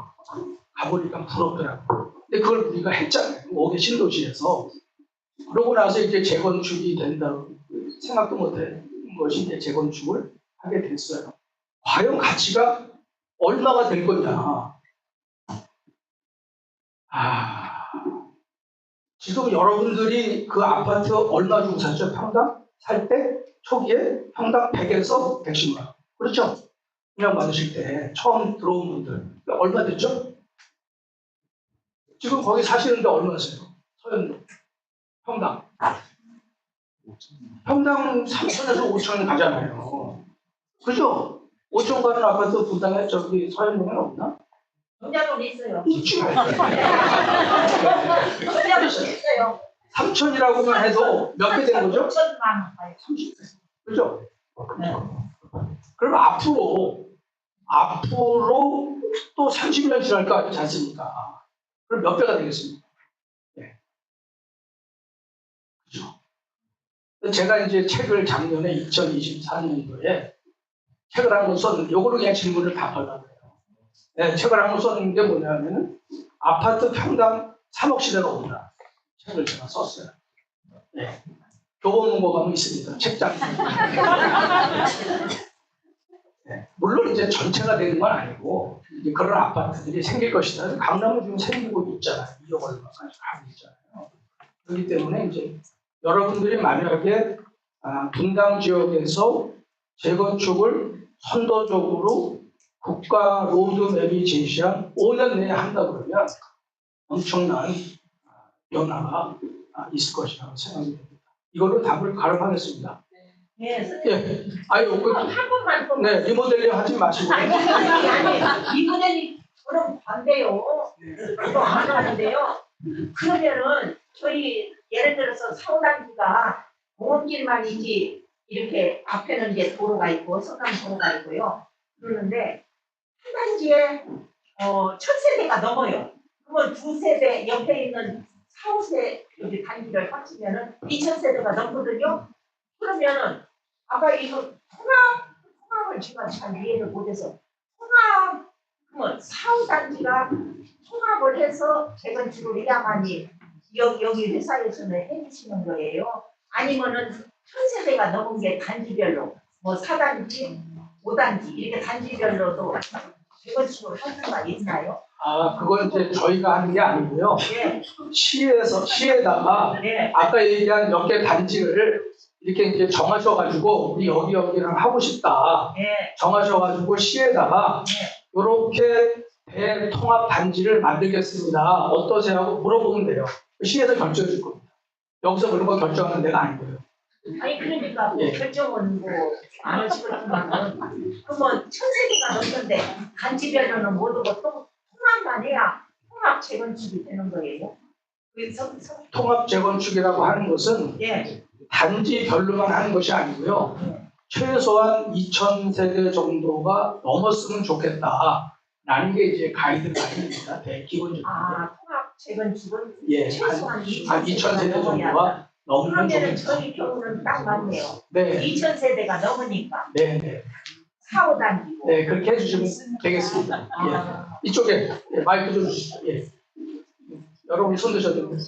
가보니까 부럽더라고요. 근데 그걸 우리가 했잖아요. 5개 신도시에서. 그러고 나서 이제 재건축이 된다고 생각도 못한 것이 이제 재건축을 하게 됐어요. 과연 가치가 얼마가 될 거냐. 지금 여러분들이 그 아파트 얼마 주고 샀죠? 평당? 살 때 초기에 평당 100에서 110만 원. 그렇죠? 분양 받으실 때 처음 들어온 분들 얼마 됐죠? 지금 거기 사시는데 얼마세요? 서현동 평당 3천에서 5천 가잖아요. 그죠? 5천 가는 아파트 분당에 저기 서현동에 없나? 분양은 있어요. 있죠. 분양은 있어요. 3천이라고만 해도 몇 배 된 거죠? 5천만 원. 30배. 그죠? 네. 그럼 앞으로 또 30년 지날 거 아니지 않습니까? 그럼 몇 배가 되겠습니까? 네. 그죠? 제가 이제 책을 작년에 2024년도에 책을 한 권 썼는데, 요거로 그냥 질문을 답하려고 해요. 네, 책을 한 권 썼는 게 뭐냐면, 아파트 평당 3억 시대가 온다. 책을 제가 썼어요. 네. 교보문고 가면 있습니다. 책장. 네. 물론 이제 전체가 되는 건 아니고, 이제 그런 아파트들이 생길 것이다. 강남은 지금 생기고 있잖아요. 2억 얼마까지 가고 있잖아요. 그렇기 때문에 이제 여러분들이 만약에 분당 지역에서 재건축을 선도적으로 국가 로드맵이 제시한 5년 내에 한다 그러면 엄청난 변화가 있을 것이라고 생각이 됩니다. 이걸로 답을 가름하겠습니다. 네. 예. 아유, 한 번만 더. 네, 리모델링 하지 마시고. 아니, 이분들이 저는 반대요. 그거 안 하는데요. 그러면은 저희 예를 들어서 사후단지가 공원길만 있지 이렇게 앞에는 이제 도로가 있고 서남 도로가 있고요. 그러는데 한 단지에 1000세대가 넘어요. 그러면 2세대 옆에 있는 4, 5세 여기 단지를 합치면은 2000세대가 넘거든요. 그러면은 아까 이거 통합을 제가 잘 이해를 못해서 그러면 사후단지가 통합을 해서 재건축을 해야만이 여기 회사에서는 해주시는 거예요? 아니면은 1000세대가 넘은 게 단지별로 뭐 4단지, 5단지 이렇게 단지별로도 재건축을 할 수가 있나요? 그건 이제 저희가 하는 게 아니고요. 네. 시에다가 네. 아까 얘기한 몇 개 단지를 이렇게 이제 정하셔가지고 우리 여기랑 하고 싶다. 네. 정하셔가지고 시에다가 이렇게 대통합 단지를 만들겠습니다. 어떠세요? 하고 물어보면 돼요. 시에서 결정해 줄 겁니다. 여기서 그런 거 결정하는 데가 아니고요. 아니 그러니까 뭐 결정은 뭐 안 하시겠지만은 그러면 1000세대가 넘는데 단지별로는 못 오고 또 통합만 해야 통합 재건축이 되는 거예요? 그래서 통합 재건축이라고 하는 것은 예. 단지별로만 하는 것이 아니고요. 최소한 2000세대 정도가 넘었으면 좋겠다라는 게 이제 가이드라인입니다. 기본적으로. 통합 재건축은 예, 최소한 2000세대 정도가 넘으면 그러면은 좋겠다. 저희 경우는 딱 맞네요. 네. 2000세대가 넘으니까 네. 4, 5단지고. 네, 그렇게 해주시면 되겠습니다. 예. 이쪽에 마이크 좀 주시죠. 예. 여러분이 손 드셔도 됩니다.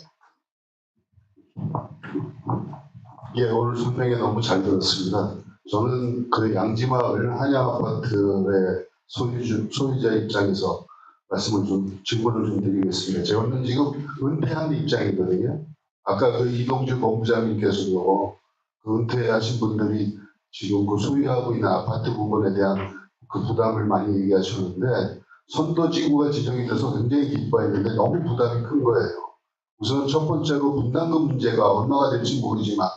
예, 오늘 설명에 너무 잘 들었습니다. 저는 그 양지마을 한양아파트의 소유자 입장에서 질문을 좀 드리겠습니다. 저는 지금 은퇴한 입장이거든요. 아까 그 이동주 본부장님께서도 그 은퇴하신 분들이 지금 그 소유하고 있는 아파트 부분에 대한 그 부담을 많이 얘기하셨는데 선도지구가 지정이 돼서 굉장히 기뻐했는데 너무 부담이 큰 거예요. 우선 첫 번째로 분담금 문제가 얼마가 될지 모르지만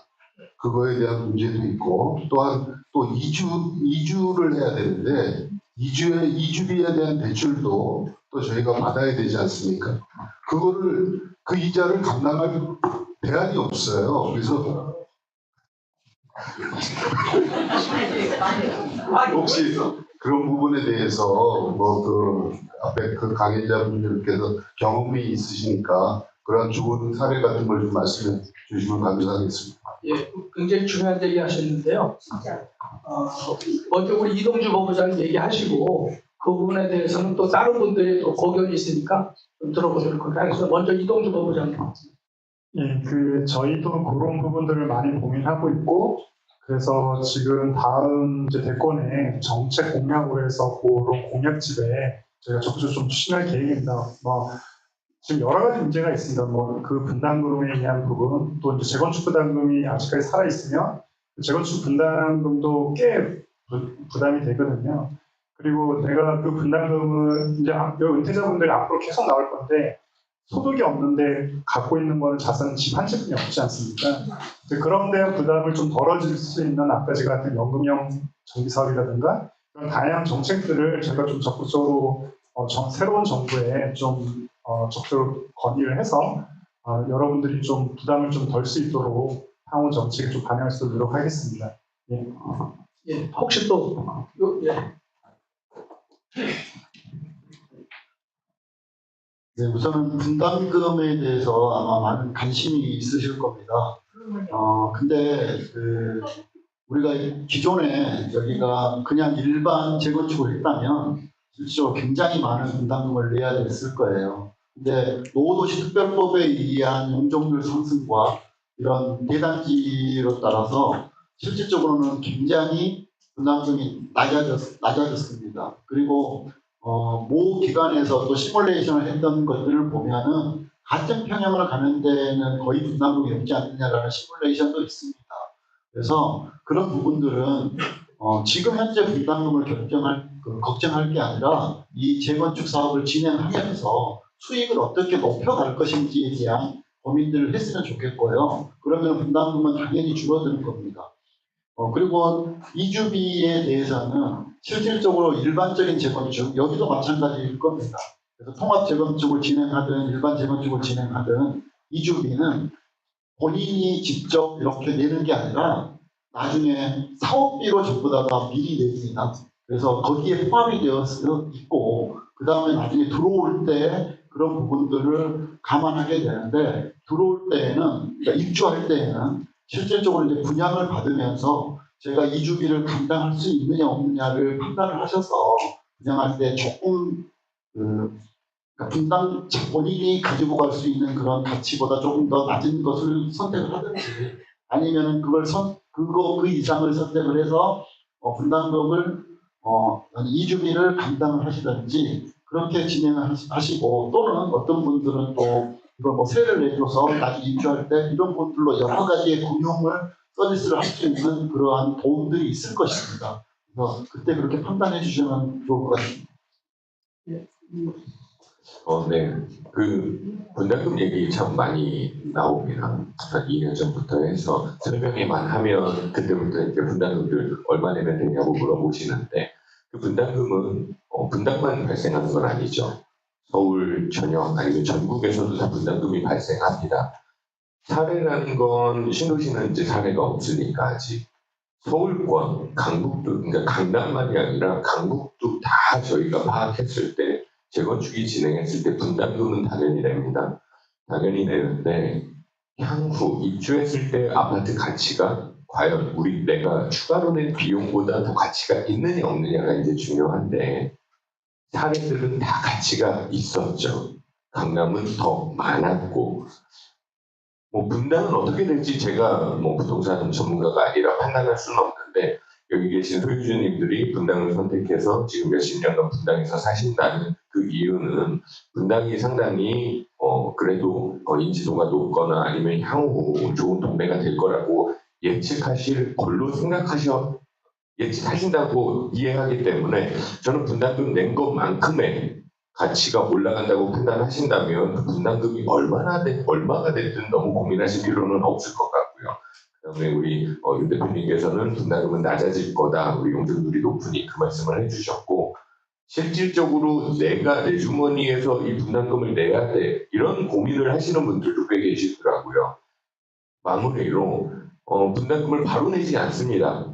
그거에 대한 문제도 있고 또한 또 이주를 해야 되는데 이주비에 대한 대출도 또 저희가 받아야 되지 않습니까? 그 이자를 감당할 대안이 없어요. 그래서 혹시 그런 부분에 대해서 앞에 그 강의자분들께서 경험이 있으시니까 그런 좋은 사례 같은 걸 좀 말씀해 주시면 감사하겠습니다. 예, 굉장히 중요한 얘기 하셨는데요. 진짜. 먼저 우리 이동주 본부장님 얘기하시고 그 부분에 대해서는 또 다른 분들이 또 고견이 있으니까 좀 들어보도록 하겠습니다. 먼저 이동주 본부장님. 예, 저희도 그런 부분들을 많이 고민하고 있고, 그래서 지금 다음 이제 대권에 정책 공약으로 해서 그런 공약집에 저희가 적극적으로 좀 추진할 계획입니다. 지금 여러 가지 문제가 있습니다. 그 분담금에 의한 부분, 또 이제 재건축 부담금이 아직까지 살아 있으면 재건축 분담금도 꽤 부담이 되거든요. 그리고 내가 그 분담금을 이제 은퇴자분들이 앞으로 계속 나올 건데 소득이 없는데 갖고 있는 거는 자산 집 한 채뿐이 없지 않습니까? 그런 데 부담을 좀 덜어줄 수 있는 아까 제가 같은 연금형 정비 사업이라든가 그런 다양한 정책들을 저희가 좀 적극적으로 새로운 정부에 좀 적극적으로 건의를 해서 여러분들이 좀 부담을 좀 덜 수 있도록 향후 정책에 좀 반영할 수 있도록 노력하겠습니다. 예. 예, 혹시 또 예. 네, 우선은 분담금에 대해서 아마 많은 관심이 있으실 겁니다. 근데 우리가 기존에 여기가 그냥 일반 재건축을 했다면 실제로 굉장히 많은 분담금을 내야 됐을 거예요. 근데 노후도시 특별법에 의한 용적률 상승과 이런 대단지로 따라서 실질적으로는 굉장히 분담금이 낮아졌습니다. 그리고 모 기관에서 또 시뮬레이션을 했던 것들을 보면은 같은 평형을 가는 데는 거의 분담금이 없지 않느냐라는 시뮬레이션도 있습니다. 그래서 그런 부분들은 지금 현재 분담금을 걱정할 게 아니라 이 재건축 사업을 진행하면서 수익을 어떻게 높여갈 것인지에 대한 고민들을 했으면 좋겠고요. 그러면 분담금은 당연히 줄어드는 겁니다. 그리고 이주비에 대해서는 실질적으로 일반적인 재건축, 여기도 마찬가지일 겁니다. 그래서 통합 재건축을 진행하든 일반 재건축을 진행하든 이주비는 본인이 직접 이렇게 내는 게 아니라 나중에 사업비로 전부 다 미리 냅니다. 그래서 거기에 포함이 되어 있고 그 다음에 나중에 들어올 때 그런 부분들을 감안하게 되는데 들어올 때에는 그러니까 입주할 때에는 실질적으로 이제 분양을 받으면서 제가 이주비를 감당할 수 있느냐 없느냐를 판단을 하셔서 분양할 때 조금 분당 본인이 가지고 갈 수 있는 그런 가치보다 조금 더 낮은 것을 선택을 하든지 아니면은 그 이상을 선택을 해서 분담금을 이주비를 감당을 하시든지 그렇게 진행을 하시고 또는 어떤 분들은 또 이걸 세를 내줘서 나중에 입주할 때 이런 분들로 여러 가지의 금융을 서비스를 할 수 있는 그러한 도움들이 있을 것입니다. 그래서 그때 그렇게 판단해 주시면 좋을 것 같습니다. 네. 그 분담금 얘기 참 많이 나옵니다. 한 2년 전부터 해서 설명회만 하면 그때부터 이제 분담금들 얼마 내면 되냐고 물어보시는데 그 분담금은 분당만 발생하는 건 아니죠. 서울 전역 아니면 전국에서도 다 분담금이 발생합니다. 사례라는 건 신도시는 이제 사례가 없으니까 아직 서울권, 강북도 그러니까 강남만이 아니라 강북도 다 저희가 파악했을 때 재건축이 진행했을 때 분담금은 당연히 냅니다. 당연히 내는데 향후 입주했을 때 아파트 가치가 과연 내가 추가로 낸 비용보다 더 가치가 있느냐 없느냐가 이제 중요한데 사례들은 다 가치가 있었죠. 강남은 더 많았고 분당은 어떻게 될지 제가 부동산 전문가가 아니라 판단할 수는 없는데 여기 계신 소유주님들이 분당을 선택해서 지금 몇십 년간 분당에서 사신다는 그 이유는 분당이 상당히 그래도 인지도가 높거나 아니면 향후 좋은 동네가 될 거라고 예측하실 걸로 예측하신다고 이해하기 때문에 저는 분담금 낸 것만큼의 가치가 올라간다고 판단하신다면 그 분담금이 얼마가 됐든 너무 고민하실 필요는 없을 것 같고요. 그다음에 우리 윤 대표님께서는 분담금은 낮아질 거다. 우리 용적률이 높으니 그 말씀을 해주셨고 실질적으로 내가 내 주머니에서 이 분담금을 내야 돼. 이런 고민을 하시는 분들도 꽤 계시더라고요. 마무리로 분담금을 바로 내지 않습니다.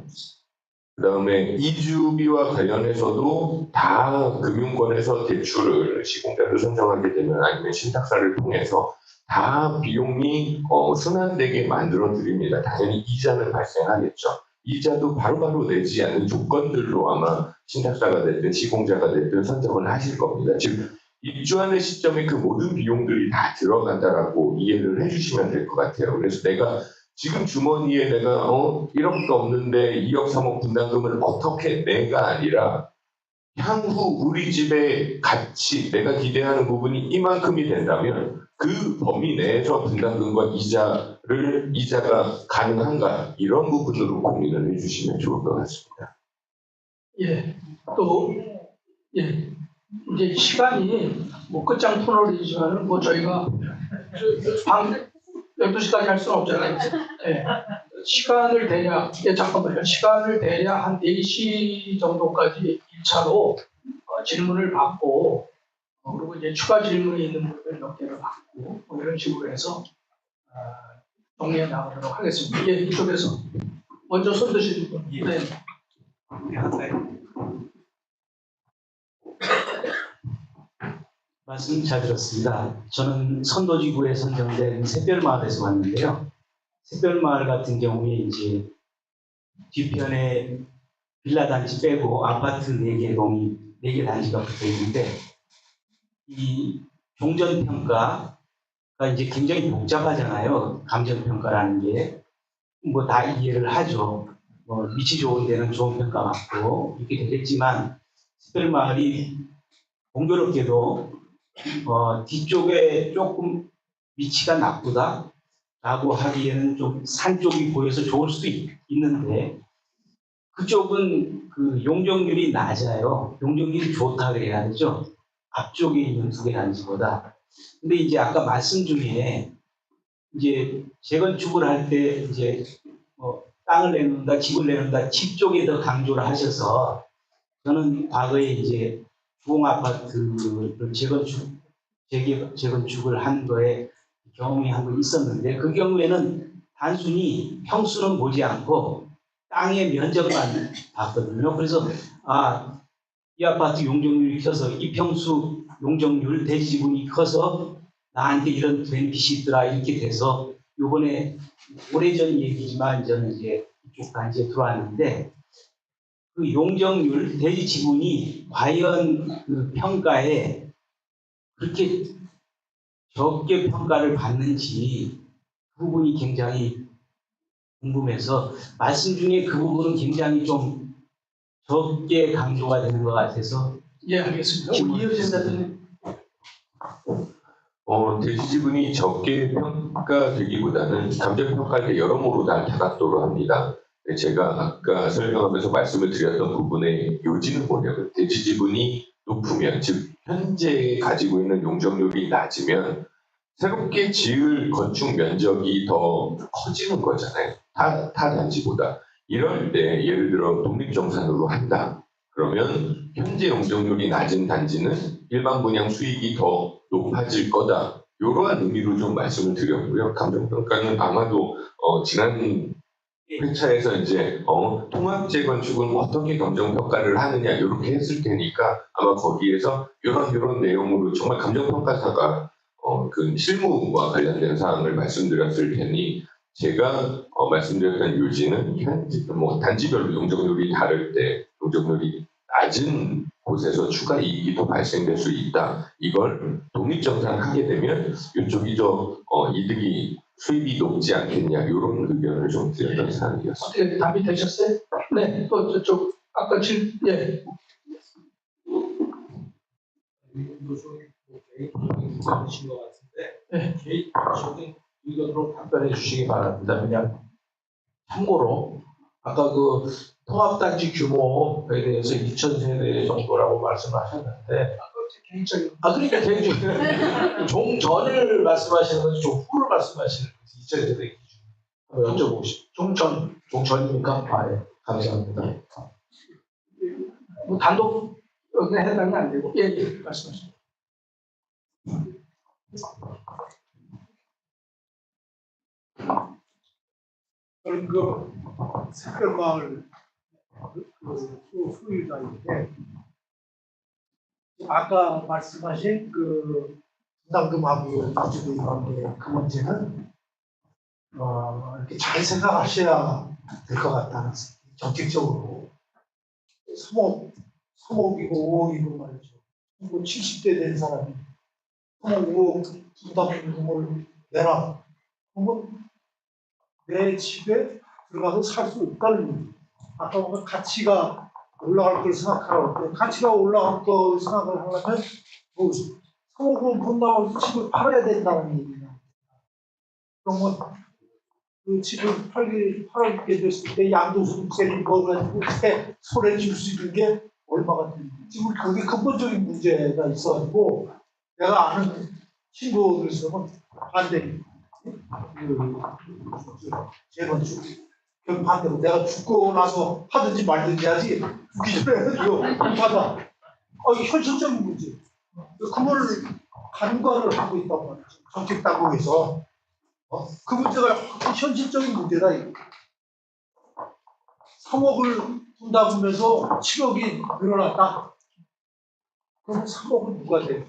그 다음에 이주비와 관련해서도 다 금융권에서 대출을 시공자를 선정하게 되면 아니면 신탁사를 통해서 다 비용이 순환되게 만들어 드립니다. 당연히 이자는 발생하겠죠. 이자도 바로바로 내지 않는 조건들로 아마 신탁사가 됐든 시공자가 됐든 선정을 하실 겁니다. 즉 입주하는 시점에 그 모든 비용들이 다 들어간다라고 이해를 해주시면 될 것 같아요. 그래서 내가 지금 주머니에 내가 1억도 없는데 2억 3억 분담금을 어떻게 내가 아니라 향후 우리 집의 가치, 내가 기대하는 부분이 이만큼이 된다면 그 범위 내에서 분담금과 이자가 가능한가 이런 부분으로 고민을 해주시면 좋을 것 같습니다. 예, 또 예, 이제 시간이 뭐 끝장 터널이지만은 뭐 저희가 밤 12시까지 할 수는 없잖아요. 예. 시간을 대략, 잠깐만요. 시간을 대략 한 4시 정도까지 1차로 질문을 받고, 그리고 이제 추가 질문이 있는 분들 몇 개를 받고, 뭐 이런 식으로 해서 정리해 나가도록 하겠습니다. 예, 이쪽에서. 먼저 손 드시는 분. 네. 말씀 잘 들었습니다. 저는 선도지구에 선정된 샛별마을에서 왔는데요. 샛별마을 같은 경우에 이제 뒤편에 빌라 단지 빼고 아파트 4개 단지가 붙어 있는데 이 종전평가가 이제 굉장히 복잡하잖아요. 감정평가라는 게. 뭐 다 이해를 하죠. 뭐 위치 좋은 데는 좋은 평가 받고 이렇게 되겠지만 샛별마을이 공교롭게도 뒤쪽에 조금 위치가 나쁘다라고 하기에는 좀 산 쪽이 보여서 좋을 수도 있는데 그쪽은 그 용적률이 낮아요. 용적률이 좋다 그래야 되죠. 앞쪽에 있는 2개 단지보다. 근데 이제 아까 말씀 중에 이제 재건축을 할 때 이제 땅을 내놓는다, 집을 내놓는다, 집 쪽에 더 강조를 하셔서 저는 과거에 이제 주공 아파트를 재건축을 한 거에 경험이 한 번 있었는데 그 경우에는 단순히 평수는 보지 않고 땅의 면적만 봤거든요. 그래서 이 아파트 용적률이 커서 이 평수 용적률 대지분이 커서 나한테 이런 베니핏이 있더라 이렇게 돼서 요번에 오래전 얘기지만 저는 이제 이쪽 단지에 들어왔는데 그 용적률 대지 지분이 과연 그 평가에 그렇게 적게 평가를 받는지 그 부분이 굉장히 궁금해서 말씀 중에 그 부분은 굉장히 좀 적게 강조가 되는 것 같아서 예, 알겠습니다. 이효진 대표님. 대지 지분이 적게 평가되기보다는 감정평가할 때 여러모로 다 다각도로 합니다. 제가 아까 설명하면서 말씀을 드렸던 부분의 요지는 뭐냐면 대지 지분이 높으면 즉 현재 가지고 있는 용적률이 낮으면 새롭게 지을 건축 면적이 더 커지는 거잖아요. 타 단지보다. 이럴 때 예를 들어 독립정산으로 한다. 그러면 현재 용적률이 낮은 단지는 일반 분양 수익이 더 높아질 거다. 이러한 의미로 좀 말씀을 드렸고요. 감정평가는 아마도 지난 회차에서 이제 통합 재건축은 어떻게 감정평가를 하느냐 이렇게 했을 테니까 아마 거기에서 이런 내용으로 정말 감정평가사가 그 실무와 관련된 사항을 말씀드렸을 테니 제가 말씀드렸던 요지는 현재 단지별로 용적률이 다를 때 용적률이 낮은 곳에서 추가 이익이 더 발생될 수 있다. 이걸 독립정산하게 되면 이쪽이 이득이 수입이 높지 않겠냐 이런 의견을 좀 드렸던 사항이었습니다. 어떻게 답이 되셨어요? 네, 또 저쪽 아까 예. 괜찮으신 것 같은데 개인적인 의견으로 답변해 주시기 바랍니다. 그냥 참고로 아까 그 통합단지 규모에 대해서 2,000세대 정도라고 말씀하셨는데 개인적인 그러니까 개인적인 종전을 말씀하시는 건지 종후를 말씀하시는 건지 2,000세대 기준 한번 여쭤보고 싶어요. 종전입니까? 예. 감사합니다. 뭐 단독 해당이 안 되고 예, 말씀하십시오. 저는 그 샛별마을 소유자인데 아까 말씀하신 그 분담금하고 가지고 있는 그 문제는 이렇게 잘 생각하셔야 될 것 같다는 정책적으로 3억이고 5억이고 말이죠. 뭐 70대 된 사람이 3억 5억 부담금을 내라. 그러면 내 집에 들어가서 살 수 없다는 얘기예요. 아까 보면 가치가 올라갈 걸 생각하라고. 가치가 올라갈 걸 생각을 하려면 뭐 3억은 분담을 집을 팔아야 된다는 얘기예요. 그러면 그 집을 팔게 됐을 때 양도소득세를 넣어가지고 그때 손해 줄 수 있는 게 얼마가 됩니까? 지금 그게 근본적인 문제가 있어가지고 내가 아는 친구들 있으면 반대입니다. 재건축. 그 반대로 내가 죽고 나서 하든지 말든지 하지 죽기 전에는 이거 못 받아. 이게 현실적인 문제. 그걸 간과를 하고 있단 말이죠. 정책 당국에서. 그 문제가 현실적인 문제다. 이거. 3억을 분담하면서 7억이 늘어났다. 그럼 3억은 누가 돼?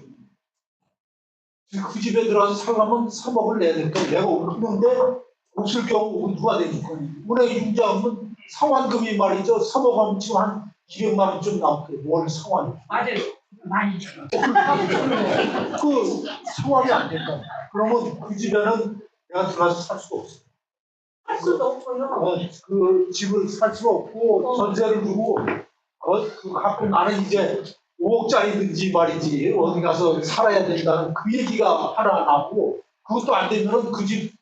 그 집에 들어가서 살려면 3억을 내야 될 거야. 내가 없는데 없을 경우 누가 되는 거야? 은행 융자하면 상환금이 말이죠. 3억 하면 지금 한 200만 원쯤 나올게요. 월 상환이. 맞아요. 많이. 그 상환이 안 된다. 그러면 그 집에는 내가 들어가서 살 수가 없어. 할 수도 없고요. 그 집을 살 수가 없고 전세를 주고 그 갖고 나는 이제 5억짜리든지 말이지 어디 가서 살아야 된다는 그 얘기가 하나 나오고 그것도 안 되면은 그 집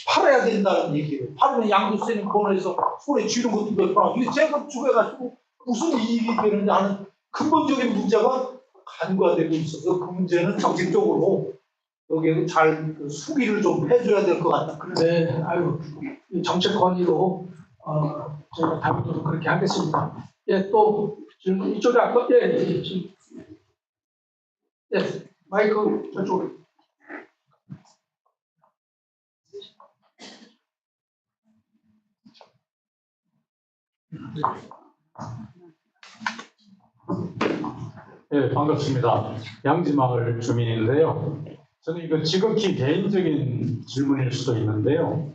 팔아야 된다는 얘기예요. 팔으면 양도세는 그거에서 손에 쥐는 것도 그렇구나. 이게 재건축해가지고 무슨 이익이 되느냐 하는 근본적인 문제가 간과되고 있어서 그 문제는 정책적으로 여기에 잘 수기를 좀 해줘야 될 것 같다. 네, 아유, 정책 건의로 저희가 다루도록 그렇게 하겠습니다. 예, 또 질문 이쪽에 아까 마이크 저쪽으로. 네, 반갑습니다. 양지마을 주민인데요. 저는 이거 지극히 개인적인 질문일 수도 있는데요.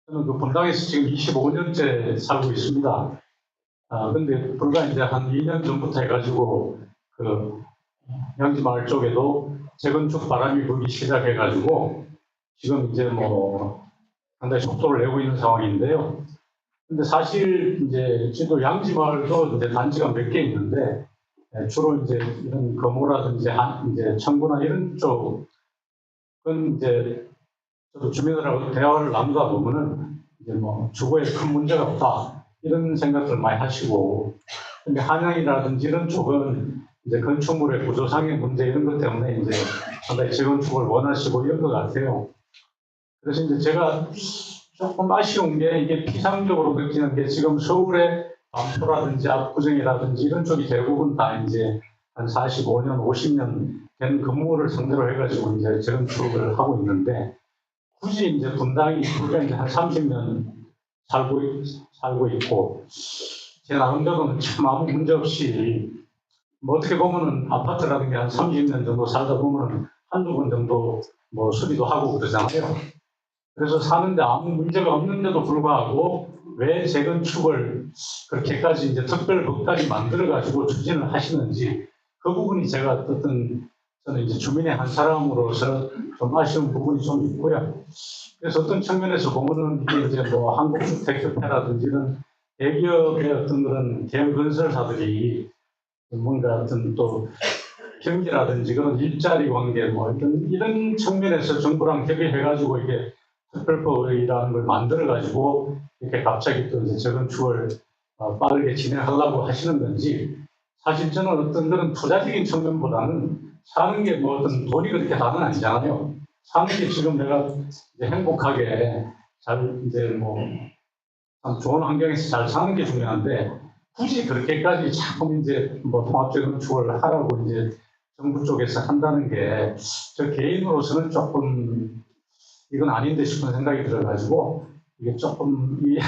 저는 그 분당에서 지금 25년째 살고 있습니다. 근데 불과 이제 한 2년 전부터 해가지고 그 양지마을 쪽에도 재건축 바람이 불기 시작해가지고 지금 이제 뭐 상당히 속도를 내고 있는 상황인데요. 근데 사실 이제 지도 양지마을도 이제 단지가 몇 개 있는데 주로 이제 이런 거모라든지 이제 청구나 이런 쪽은 이제 저도 주민들하고 대화를 나누다 보면은 이제 뭐 주거에 큰 문제가 없다 이런 생각을 많이 하시고, 근데 한양이라든지 이런 쪽은 이제 건축물의 구조상의 문제 이런 것 때문에 이제 상당히 재건축을 원하시고 이런 것 같아요. 그래서 이제 제가 조금 아쉬운 게 이게 피상적으로 느끼는 게 지금 서울의 반포라든지 압구정이라든지 이런 쪽이 대부분 다 이제 한 45년, 50년 된 건물을 상대로 해가지고 이제 재건축을 하고 있는데 굳이 이제 분당이 불과 이제 한 30년 살고 있고 제 나름대로는 참 아무 문제 없이 뭐 어떻게 보면은 아파트라는 게 한 30년 정도 살다 보면은 한두 번 정도 뭐 수리도 하고 그러잖아요. 그래서 사는데 아무 문제가 없는데도 불구하고 왜 재건축을 그렇게까지 이제 특별법까지 만들어가지고 추진을 하시는지 그 부분이 제가 어떤 저는 이제 주민의 한 사람으로서 좀 아쉬운 부분이 좀 있고요. 그래서 어떤 측면에서 보면은 이게 이제 뭐 한국주택협회라든지 이런 대기업의 어떤 그런 대건설사들이 뭔가 어떤 또 경기라든지 그런 일자리 관계 뭐 이런 측면에서 정부랑 협의해가지고 이게 특별법이라는 걸 만들어가지고 이렇게 갑자기 또 이제 재건축을 빠르게 진행하려고 하시는 건지, 사실 저는 어떤 그런 투자적인 측면보다는 사는 게 뭐 어떤 돈이 그렇게 다는 아니잖아요. 사는 게 지금 내가 이제 행복하게 잘 이제 뭐 참 좋은 환경에서 잘 사는 게 중요한데 굳이 그렇게까지 자꾸 이제 뭐 통합재건축을 하라고 이제 정부 쪽에서 한다는 게 저 개인으로서는 조금 이건 아닌데 싶은 생각이 들어가지고 이게 조금 이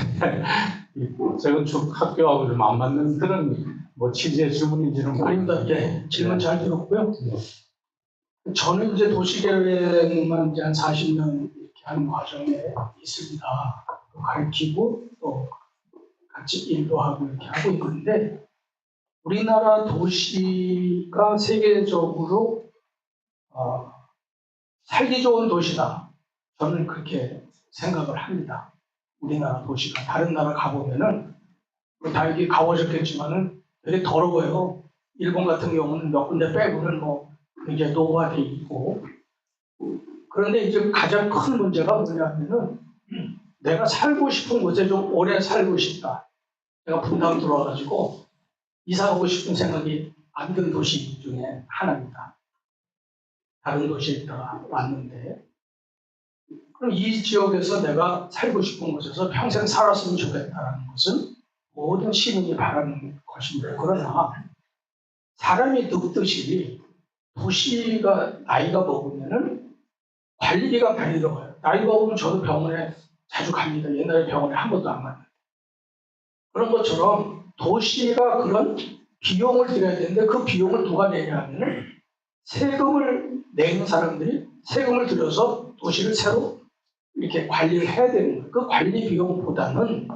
재건축 학교하고 좀 안 맞는 그런 뭐 취지의 질문인지는 모르겠습니다. 예, 질문 잘 들었고요. 저는 이제 도시계획만 이제 한 40년 이렇게 하는 과정에 있습니다. 가르치고 또 같이 인도하고 이렇게 하고 있는데 우리나라 도시가 세계적으로 살기 좋은 도시다. 저는 그렇게 생각을 합니다. 우리나라 도시가 다른 나라 가보면은 다 여기 가보셨겠지만은 되게 더러워요. 일본 같은 경우는 몇 군데 빼고는 뭐 굉장히 노후화돼 있고 그런데 이제 가장 큰 문제가 뭐냐면은 내가 살고 싶은 곳에 좀 오래 살고 싶다. 내가 분당 들어와가지고 이사 가고 싶은 생각이 안 든 도시 중에 하나입니다. 다른 도시에 있다가 왔는데 그럼 이 지역에서 내가 살고 싶은 곳에서 평생 살았으면 좋겠다는 것은 모든 시민이 바라는 것입니다. 그러나 사람이 늙듯이 도시가 나이가 먹으면은 관리비가 많이 들어가요. 나이가 먹으면 저도 병원에 자주 갑니다. 옛날에 병원에 한 번도 안 갔는데. 그런 것처럼 도시가 그런 비용을 들여야 되는데 그 비용을 누가 내냐 하면은 세금을 내는 사람들이 세금을 들여서 도시를 새로 이렇게 관리를 해야 되는 거예요. 그 관리 비용보다는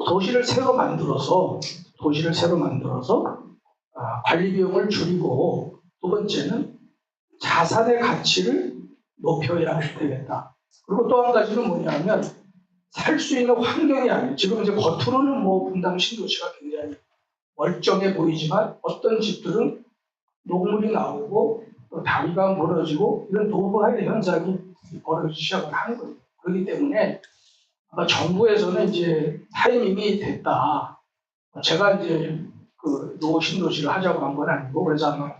도시를 새로 만들어서 관리 비용을 줄이고 두 번째는 자산의 가치를 높여야 되겠다. 그리고 또 한 가지는 뭐냐면 살 수 있는 환경이 아니에요. 지금 이제 겉으로는 뭐 분당 신도시가 굉장히 멀쩡해 보이지만 어떤 집들은 녹물이 나오고 또 다리가 무너지고 이런 노후화의 현상이 벌어지기 시작을 하는 거예요. 그렇기 때문에 아마 정부에서는 이제 타이밍이 됐다. 제가 이제 그 노후 신도시를 하자고 한 건 아니고 그래서 아마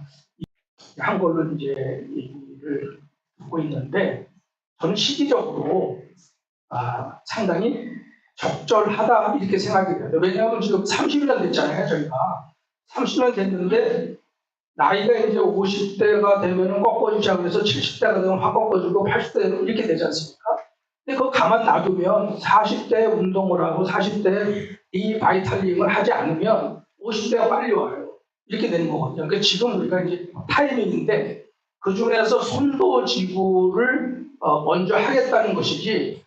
한 걸로 이제 얘기를 듣고 있는데 저는 시기적으로 상당히 적절하다 이렇게 생각이 돼요. 왜냐하면 지금 30년 됐잖아요. 저희가 30년 됐는데 나이가 이제 50대가 되면은 꺾어주기 시작해서 70대가 되면 확 꺾어주고 80대 되면 이렇게 되지 않습니까? 근데 그거 가만 놔두면 40대 운동을 하고 40대 이 바이탈링을 하지 않으면 50대가 빨리 와요. 이렇게 되는 거거든요. 그러니까 지금 우리가 이제 타이밍인데 그 중에서 선도지구를 먼저 하겠다는 것이지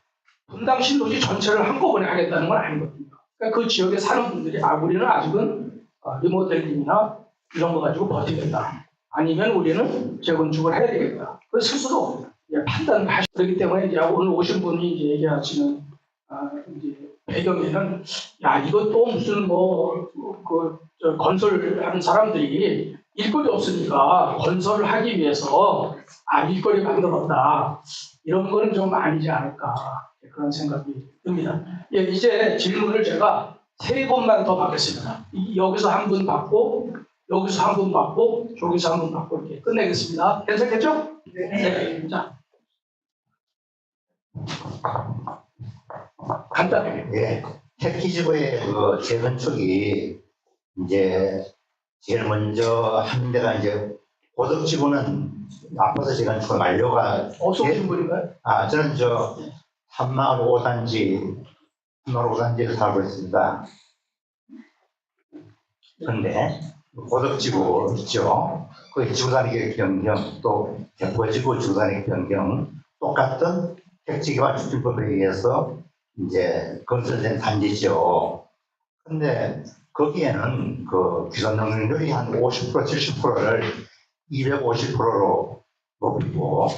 분당 신도시 전체를 한꺼번에 하겠다는 건 아니거든요. 그러니까 그 지역에 사는 분들이 우리는 아직은 리모델링이나 이런 거 가지고 버티겠다. 아니면 우리는 재건축을 해야 되겠다. 그 스스로 판단을 하시. 그렇기 때문에 이제 오늘 오신 분이 이제 얘기하시는 이제 배경에는 이것도 무슨 건설하는 사람들이 일거리 없으니까 건설을 하기 위해서 일거리 만들었다. 이런 거는 좀 아니지 않을까 그런 생각이 듭니다. 이제 질문을 제가 3번만 더 받겠습니다. 여기서 한 분 받고 여기서 한 분 받고 저기서 한 분 받고 이렇게 끝내겠습니다. 괜찮겠죠? 네. 자, 간단하게. 예. 택기지구의 그 재건축이 이제 제일 먼저 한 데가 이제 고덕지구는 아파트 재건축 완료가 어디서 오신 분인가요? 저는 한마을 5단지에서 살고 있습니다. 그런데 고덕지구 있죠. 그 지구단위 변경 또 대포지구 지구단위 변경 똑같은 택지개발 추진법에 의해서 이제 건설된 단지죠. 근데 거기에는 그 기존 용적률이 한 50%, 70%를 250%로 높이고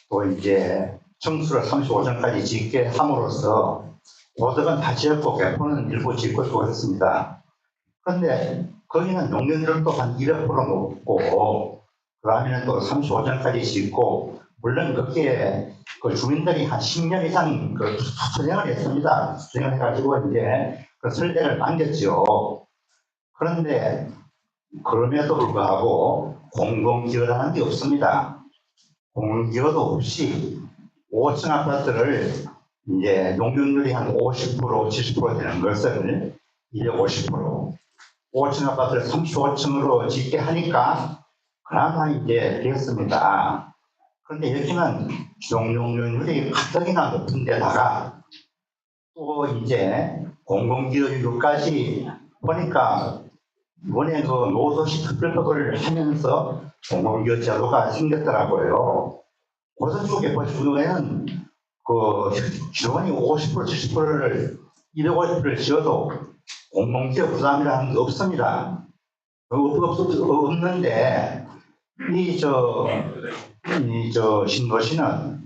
또 이제 청수를 35층까지 짓게 함으로써 고덕은 다 지었고 개포는 일부 짓고 있고 했습니다. 그런데 거기는 용적률도 한 200% 높고 그 다음에는 또 35층까지 짓고 물론 거기에 그 주민들이 한 10년 이상 수정을 했습니다. 수정을 해가지고 이제 그 설계를 남겼죠. 그런데 그럼에도 불구하고 공공기여라는 게 없습니다. 공공기여도 없이 5층 아파트를 이제 용적률이 한 50%, 70% 되는 것을 250%, 5층 아파트를 35층으로 짓게 하니까 그나마 이제 됐습니다. 그런데 여기는 용적률이 가뜩이나 높은 데다가 또 이제 공공기여율까지 보니까 이번에 그 노도시 특별법을 하면서 공공기여 제도가 생겼더라고요. 고선 쪽에 보시면은 그 기존이 50%, 70%를 250%를 지어도 공공기업 부담이라는 게 없습니다. 없는데 신도시는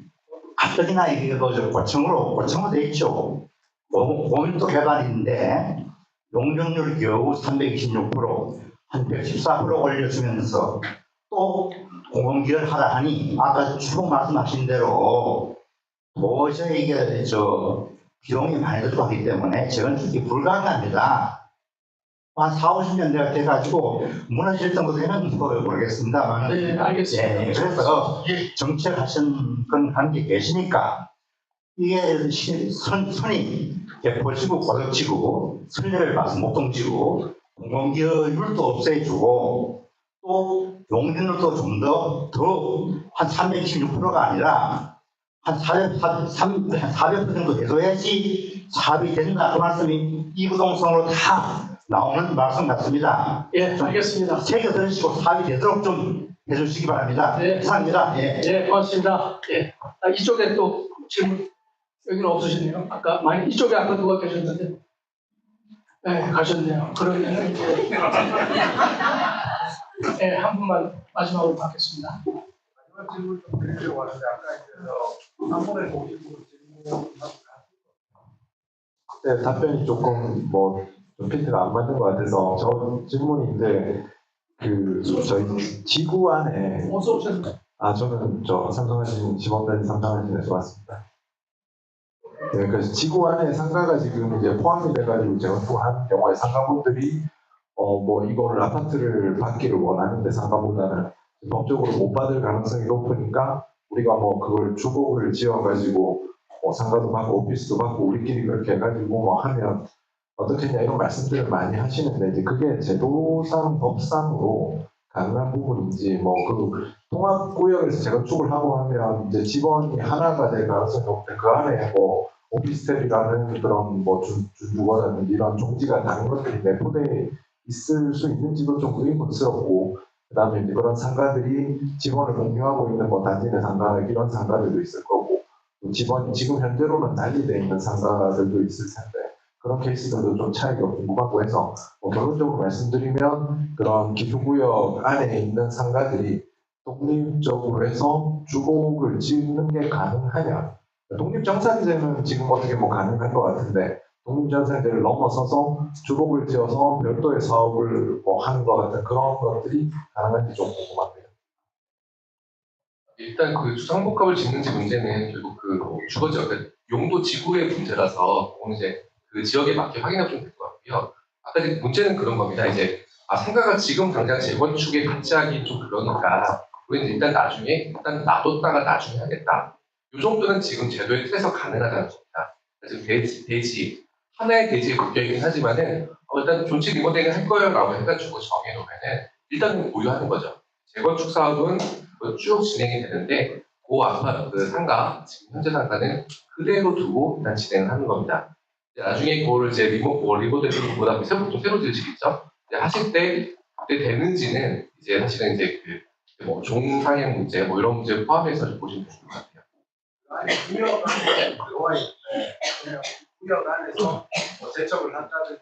가뜩이나 이게 고층으로 돼 있죠. 고밀도 개발인데 용적률 겨우 326%, 한 114% 올려주면서 또 공공기여를 하라 하니 아까 쭉 말씀하신 대로 도저히 이게 비용이 많이 들어가기 때문에 재건축이 불가능합니다. 한 4, 50년 돼가지고 무너질 정도 되면 모르겠습니다만. 네, 알겠습니다. 예, 그래서 정책하신 건 하는 게 계시니까 이게 선이 개포지구, 고덕지구, 선례를 봐서 목동지구, 공공기여율도 없애주고 또 용적률도 좀 더 한 326%가 아니라 한 400% 정도 해줘야지 사업이 된다. 그 말씀이 이구동성으로 다 나오는 말씀 같습니다. 예, 알겠습니다. 새겨 들으시고 사업이 되도록 좀 해주시기 바랍니다. 네. 이상입니다. 예. 예, 고맙습니다. 예. 이쪽에 또 질문 여기는 없으시네요. 아까 많이 이쪽에 아까 누가 계셨는데, 네, 가셨네요. 그러면 이제 네, 한 분만 마지막으로 받겠습니다. 마지막 질문 좀 드리려고 하는데 아까 이제 한 번에 보시고 질문 네, 답변이 조금 좀 피트가 안 맞는 것 같아서 저 질문이 이제 저희 지구 안에 어서 오셨나요? 저는 삼성화진 지원단지 삼성화진에서 왔습니다. 네, 그래서 지구 안에 상가가 지금 이제 포함이 돼가지고 재건축한 경우에 상가분들이 이거를 아파트를 받기를 원하는데 상가보다는 법적으로 못 받을 가능성이 높으니까 우리가 그걸 주거를 지어가지고 상가도 받고 오피스도 받고 우리끼리 그렇게 해가지고 하면 어떻겠냐 이런 말씀들을 많이 하시는데 이제 그게 제도상 법상으로 가능한 부분인지 그 통합구역에서 재건축을 하고 하면 이제 집원이 하나가 될 가능성이 높은데 그 안에 오피스텔이라는 그런 주거라든지 이런 종지가 다른 것들이 내포되어 있을 수 있는지도 좀 의문스럽고 그다음에 이제 그런 상가들이 집원을 공유하고 있는 단지 내 상가 이런 상가들도 있을 거고 집원이 지금 현재로는 난리되어 있는 상가들도 있을 텐데 그런 케이스들도 좀 차이가 궁금하고 해서 결론적으로 말씀드리면 그런 기초구역 안에 있는 상가들이 독립적으로 해서 주곡을 짓는 게 가능하냐 독립정산제는 지금 어떻게 가능한 것 같은데 독립정산제를 넘어서서 주곡을 지어서 별도의 사업을 하는 것 같은 그런 것들이 가능한지 좀 궁금합니다. 일단 주상복합을 짓는지 문제는 결국 주거지 용도 지구의 문제라서 이제 그 지역에 맞게 확인하면 좀 될 것 같고요. 아까 이제 문제는 그런 겁니다. 이제 상가가 지금 당장 재건축에 같이 하기 좀 그러니까 우리는 일단 놔뒀다가 나중에 하겠다. 이 정도는 지금 제도의 틀에서 가능하다는 겁니다. 그래서 대지 하나의 대지에 묶여있긴 하지만은 일단 존치 리모델링 할 거예요라고 해가지고 정해놓으면은 일단은 보유하는 거죠. 재건축 사업은 쭉 진행이 되는데 그 아파트 상가 지금 현재 상가는 그대로 두고 일단 진행을 하는 겁니다. 나중에 그거를 이제 리모델링보다 새로 지으시겠죠? 하실 때 그때 되는지는 이제 사실은 이제 종상행 문제 이런 문제 포함해서 좀 보시면 좋을 것 같아요. 구역 안에 들어와 있는데 구역 안에서 재척을 한다든지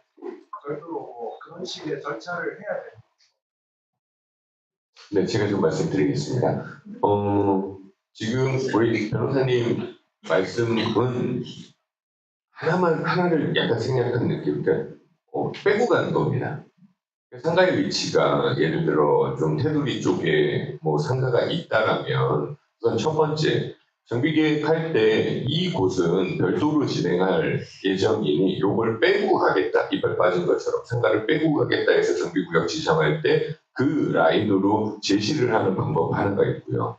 별도로 그런 식의 절차를 해야 돼요. 네, 제가 좀 말씀드리겠습니다. 지금 우리 변호사님 말씀은 하나를 약간 생략한 느낌, 그러니까 빼고 가는 겁니다. 상가의 위치가 예를 들어 좀 테두리 쪽에 상가가 있다라면 우선 첫 번째 정비계획할 때 이곳은 별도로 진행할 예정이니 요걸 빼고 가겠다, 이빨 빠진 것처럼 상가를 빼고 가겠다 해서 정비구역 지정할 때 그 라인으로 제시를 하는 방법 하나가 있고요.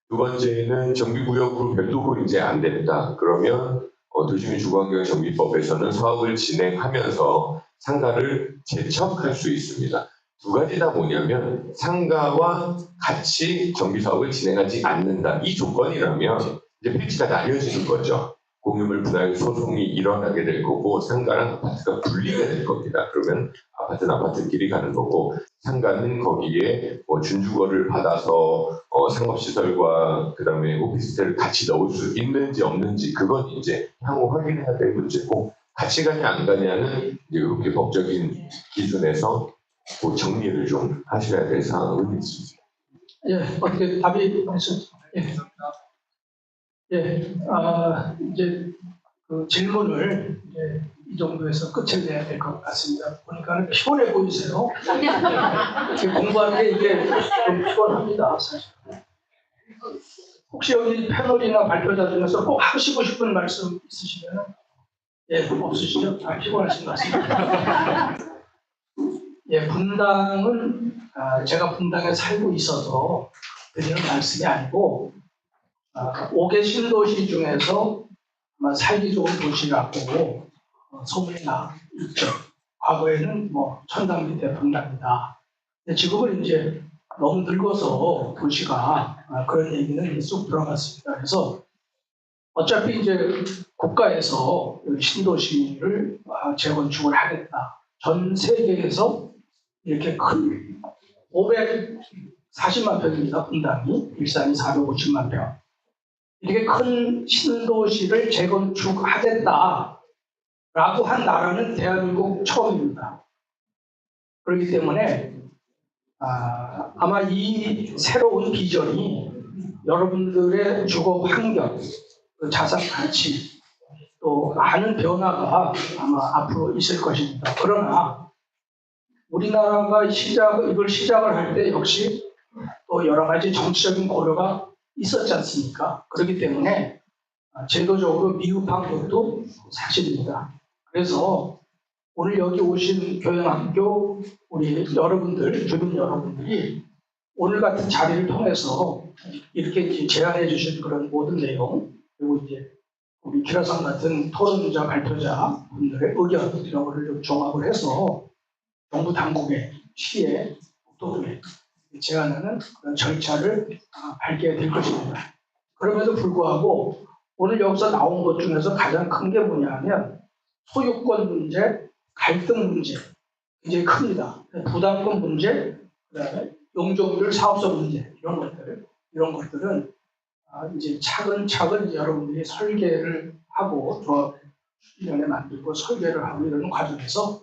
두 번째는 정비구역으로 별도로 이제 안 된다. 그러면 도시민 주거환경 정비법에서는 사업을 진행하면서 상가를 재척할 수 있습니다. 두 가지 다 뭐냐면 상가와 같이 정비 사업을 진행하지 않는다. 이 조건이라면 이제 필지가 나뉘어지는 거죠. 공유물 분할 소송이 일어나게 될 거고 상가랑 아파트가 분리가 될 겁니다. 그러면 아파트는 아파트끼리 가는 거고 상가는 거기에 준주거를 받아서 상업시설과 그다음에 오피스텔을 같이 넣을 수 있는지 없는지 그건 이제 향후 확인해야 될 문제고 같이 가냐 안 가냐는 이제 이렇게 법적인 기준에서 그 정리를 좀 하셔야 될 사항은 있습니다. 예, 어떻게 답이 있었죠? 이제 그 질문을 이제 이 정도에서 끝을 내야 될 것 같습니다. 보니까 피곤해 보이세요. 이렇게 공부하는 게 이게 좀 피곤합니다, 사실. 혹시 여기 패널이나 발표자 중에서 꼭 하시고 싶은 말씀 있으시면 없으시죠? 피곤하신 것 같습니다. 분당은 제가 분당에 살고 있어서 드리는 말씀이 아니고 5개 신도시 중에서 아마 살기 좋은 도시라고 소문이 있죠. 과거에는 천당 밑에 분당이다. 근데 지금은 이제 너무 늙어서 도시가 그런 얘기는 쑥 들어갔습니다. 그래서 어차피 이제 국가에서 신도시를 재건축을 하겠다. 전 세계에서 이렇게 큰 540만 평입니다. 분당이 일산이 450만 평. 이렇게 큰 신도시를 재건축하겠다라고 한 나라는 대한민국 처음입니다. 그렇기 때문에 아마 이 새로운 비전이 여러분들의 주거 환경, 자산 가치, 또 많은 변화가 아마 앞으로 있을 것입니다. 그러나 우리나라가 이걸 시작을 할 때 역시 또 여러 가지 정치적인 고려가 있었지 않습니까? 그렇기 때문에 제도적으로 미흡한 것도 사실입니다. 그래서 오늘 여기 오신 교양학교 우리 여러분들, 주민 여러분들이 오늘 같은 자리를 통해서 이렇게 이제 제안해 주신 그런 모든 내용, 그리고 이제 우리 기라상 같은 토론자, 발표자 분들의 의견 이런 거를 좀 종합을 해서 정부 당국에, 시에, 도에 제안하는 그런 절차를 밟게 될 것입니다. 그럼에도 불구하고 오늘 여기서 나온 것 중에서 가장 큰 게 뭐냐면 소유권 문제, 갈등 문제 굉장히 큽니다. 부담금 문제, 그다음에 용적률 사업소 문제 이런 것들은 이제 차근차근 여러분들이 설계를 하고 조합위원회 만들고 설계를 하고 이러는 과정에서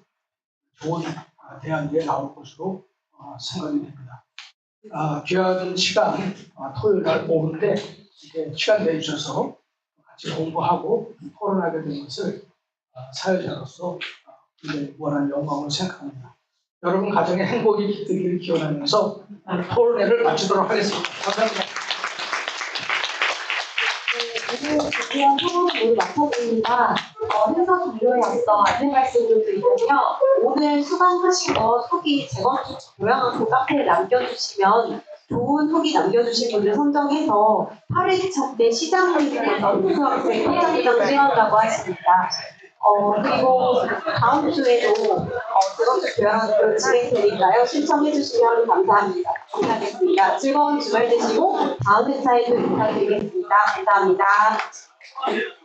좋은 대안이 나올 것으로 생각이 됩니다. 귀한 시간 토요일 날 오후인데 이렇게 시간 내주셔서 같이 공부하고 토론하게 된 것을 사회자로서 굉장히 무한한 영광으로 생각합니다. 여러분 가정에 행복이 깃들기를 기원하면서 오늘 토론회를 마치도록 하겠습니다. 감사합니다. 오늘 준비한 토론을 모두 마쳤습니다. 행사 종료에 앞서 안내 말씀을 드리면요. 오늘 수강하신 거 후기 재건축 교양학교 카페에 남겨주시면 좋은 후기 남겨주신 분들 선정해서 8회차 때 시장회에서 우수학생 포장장 수여한다고 하십니다. 그리고 다음 주에도 재건축 교양학교 진행되니까요. 신청해 주시면 감사합니다. 감사하겠습니다. 즐거운 주말 되시고 다음 회차에도 인사드리겠습니다. 감사합니다.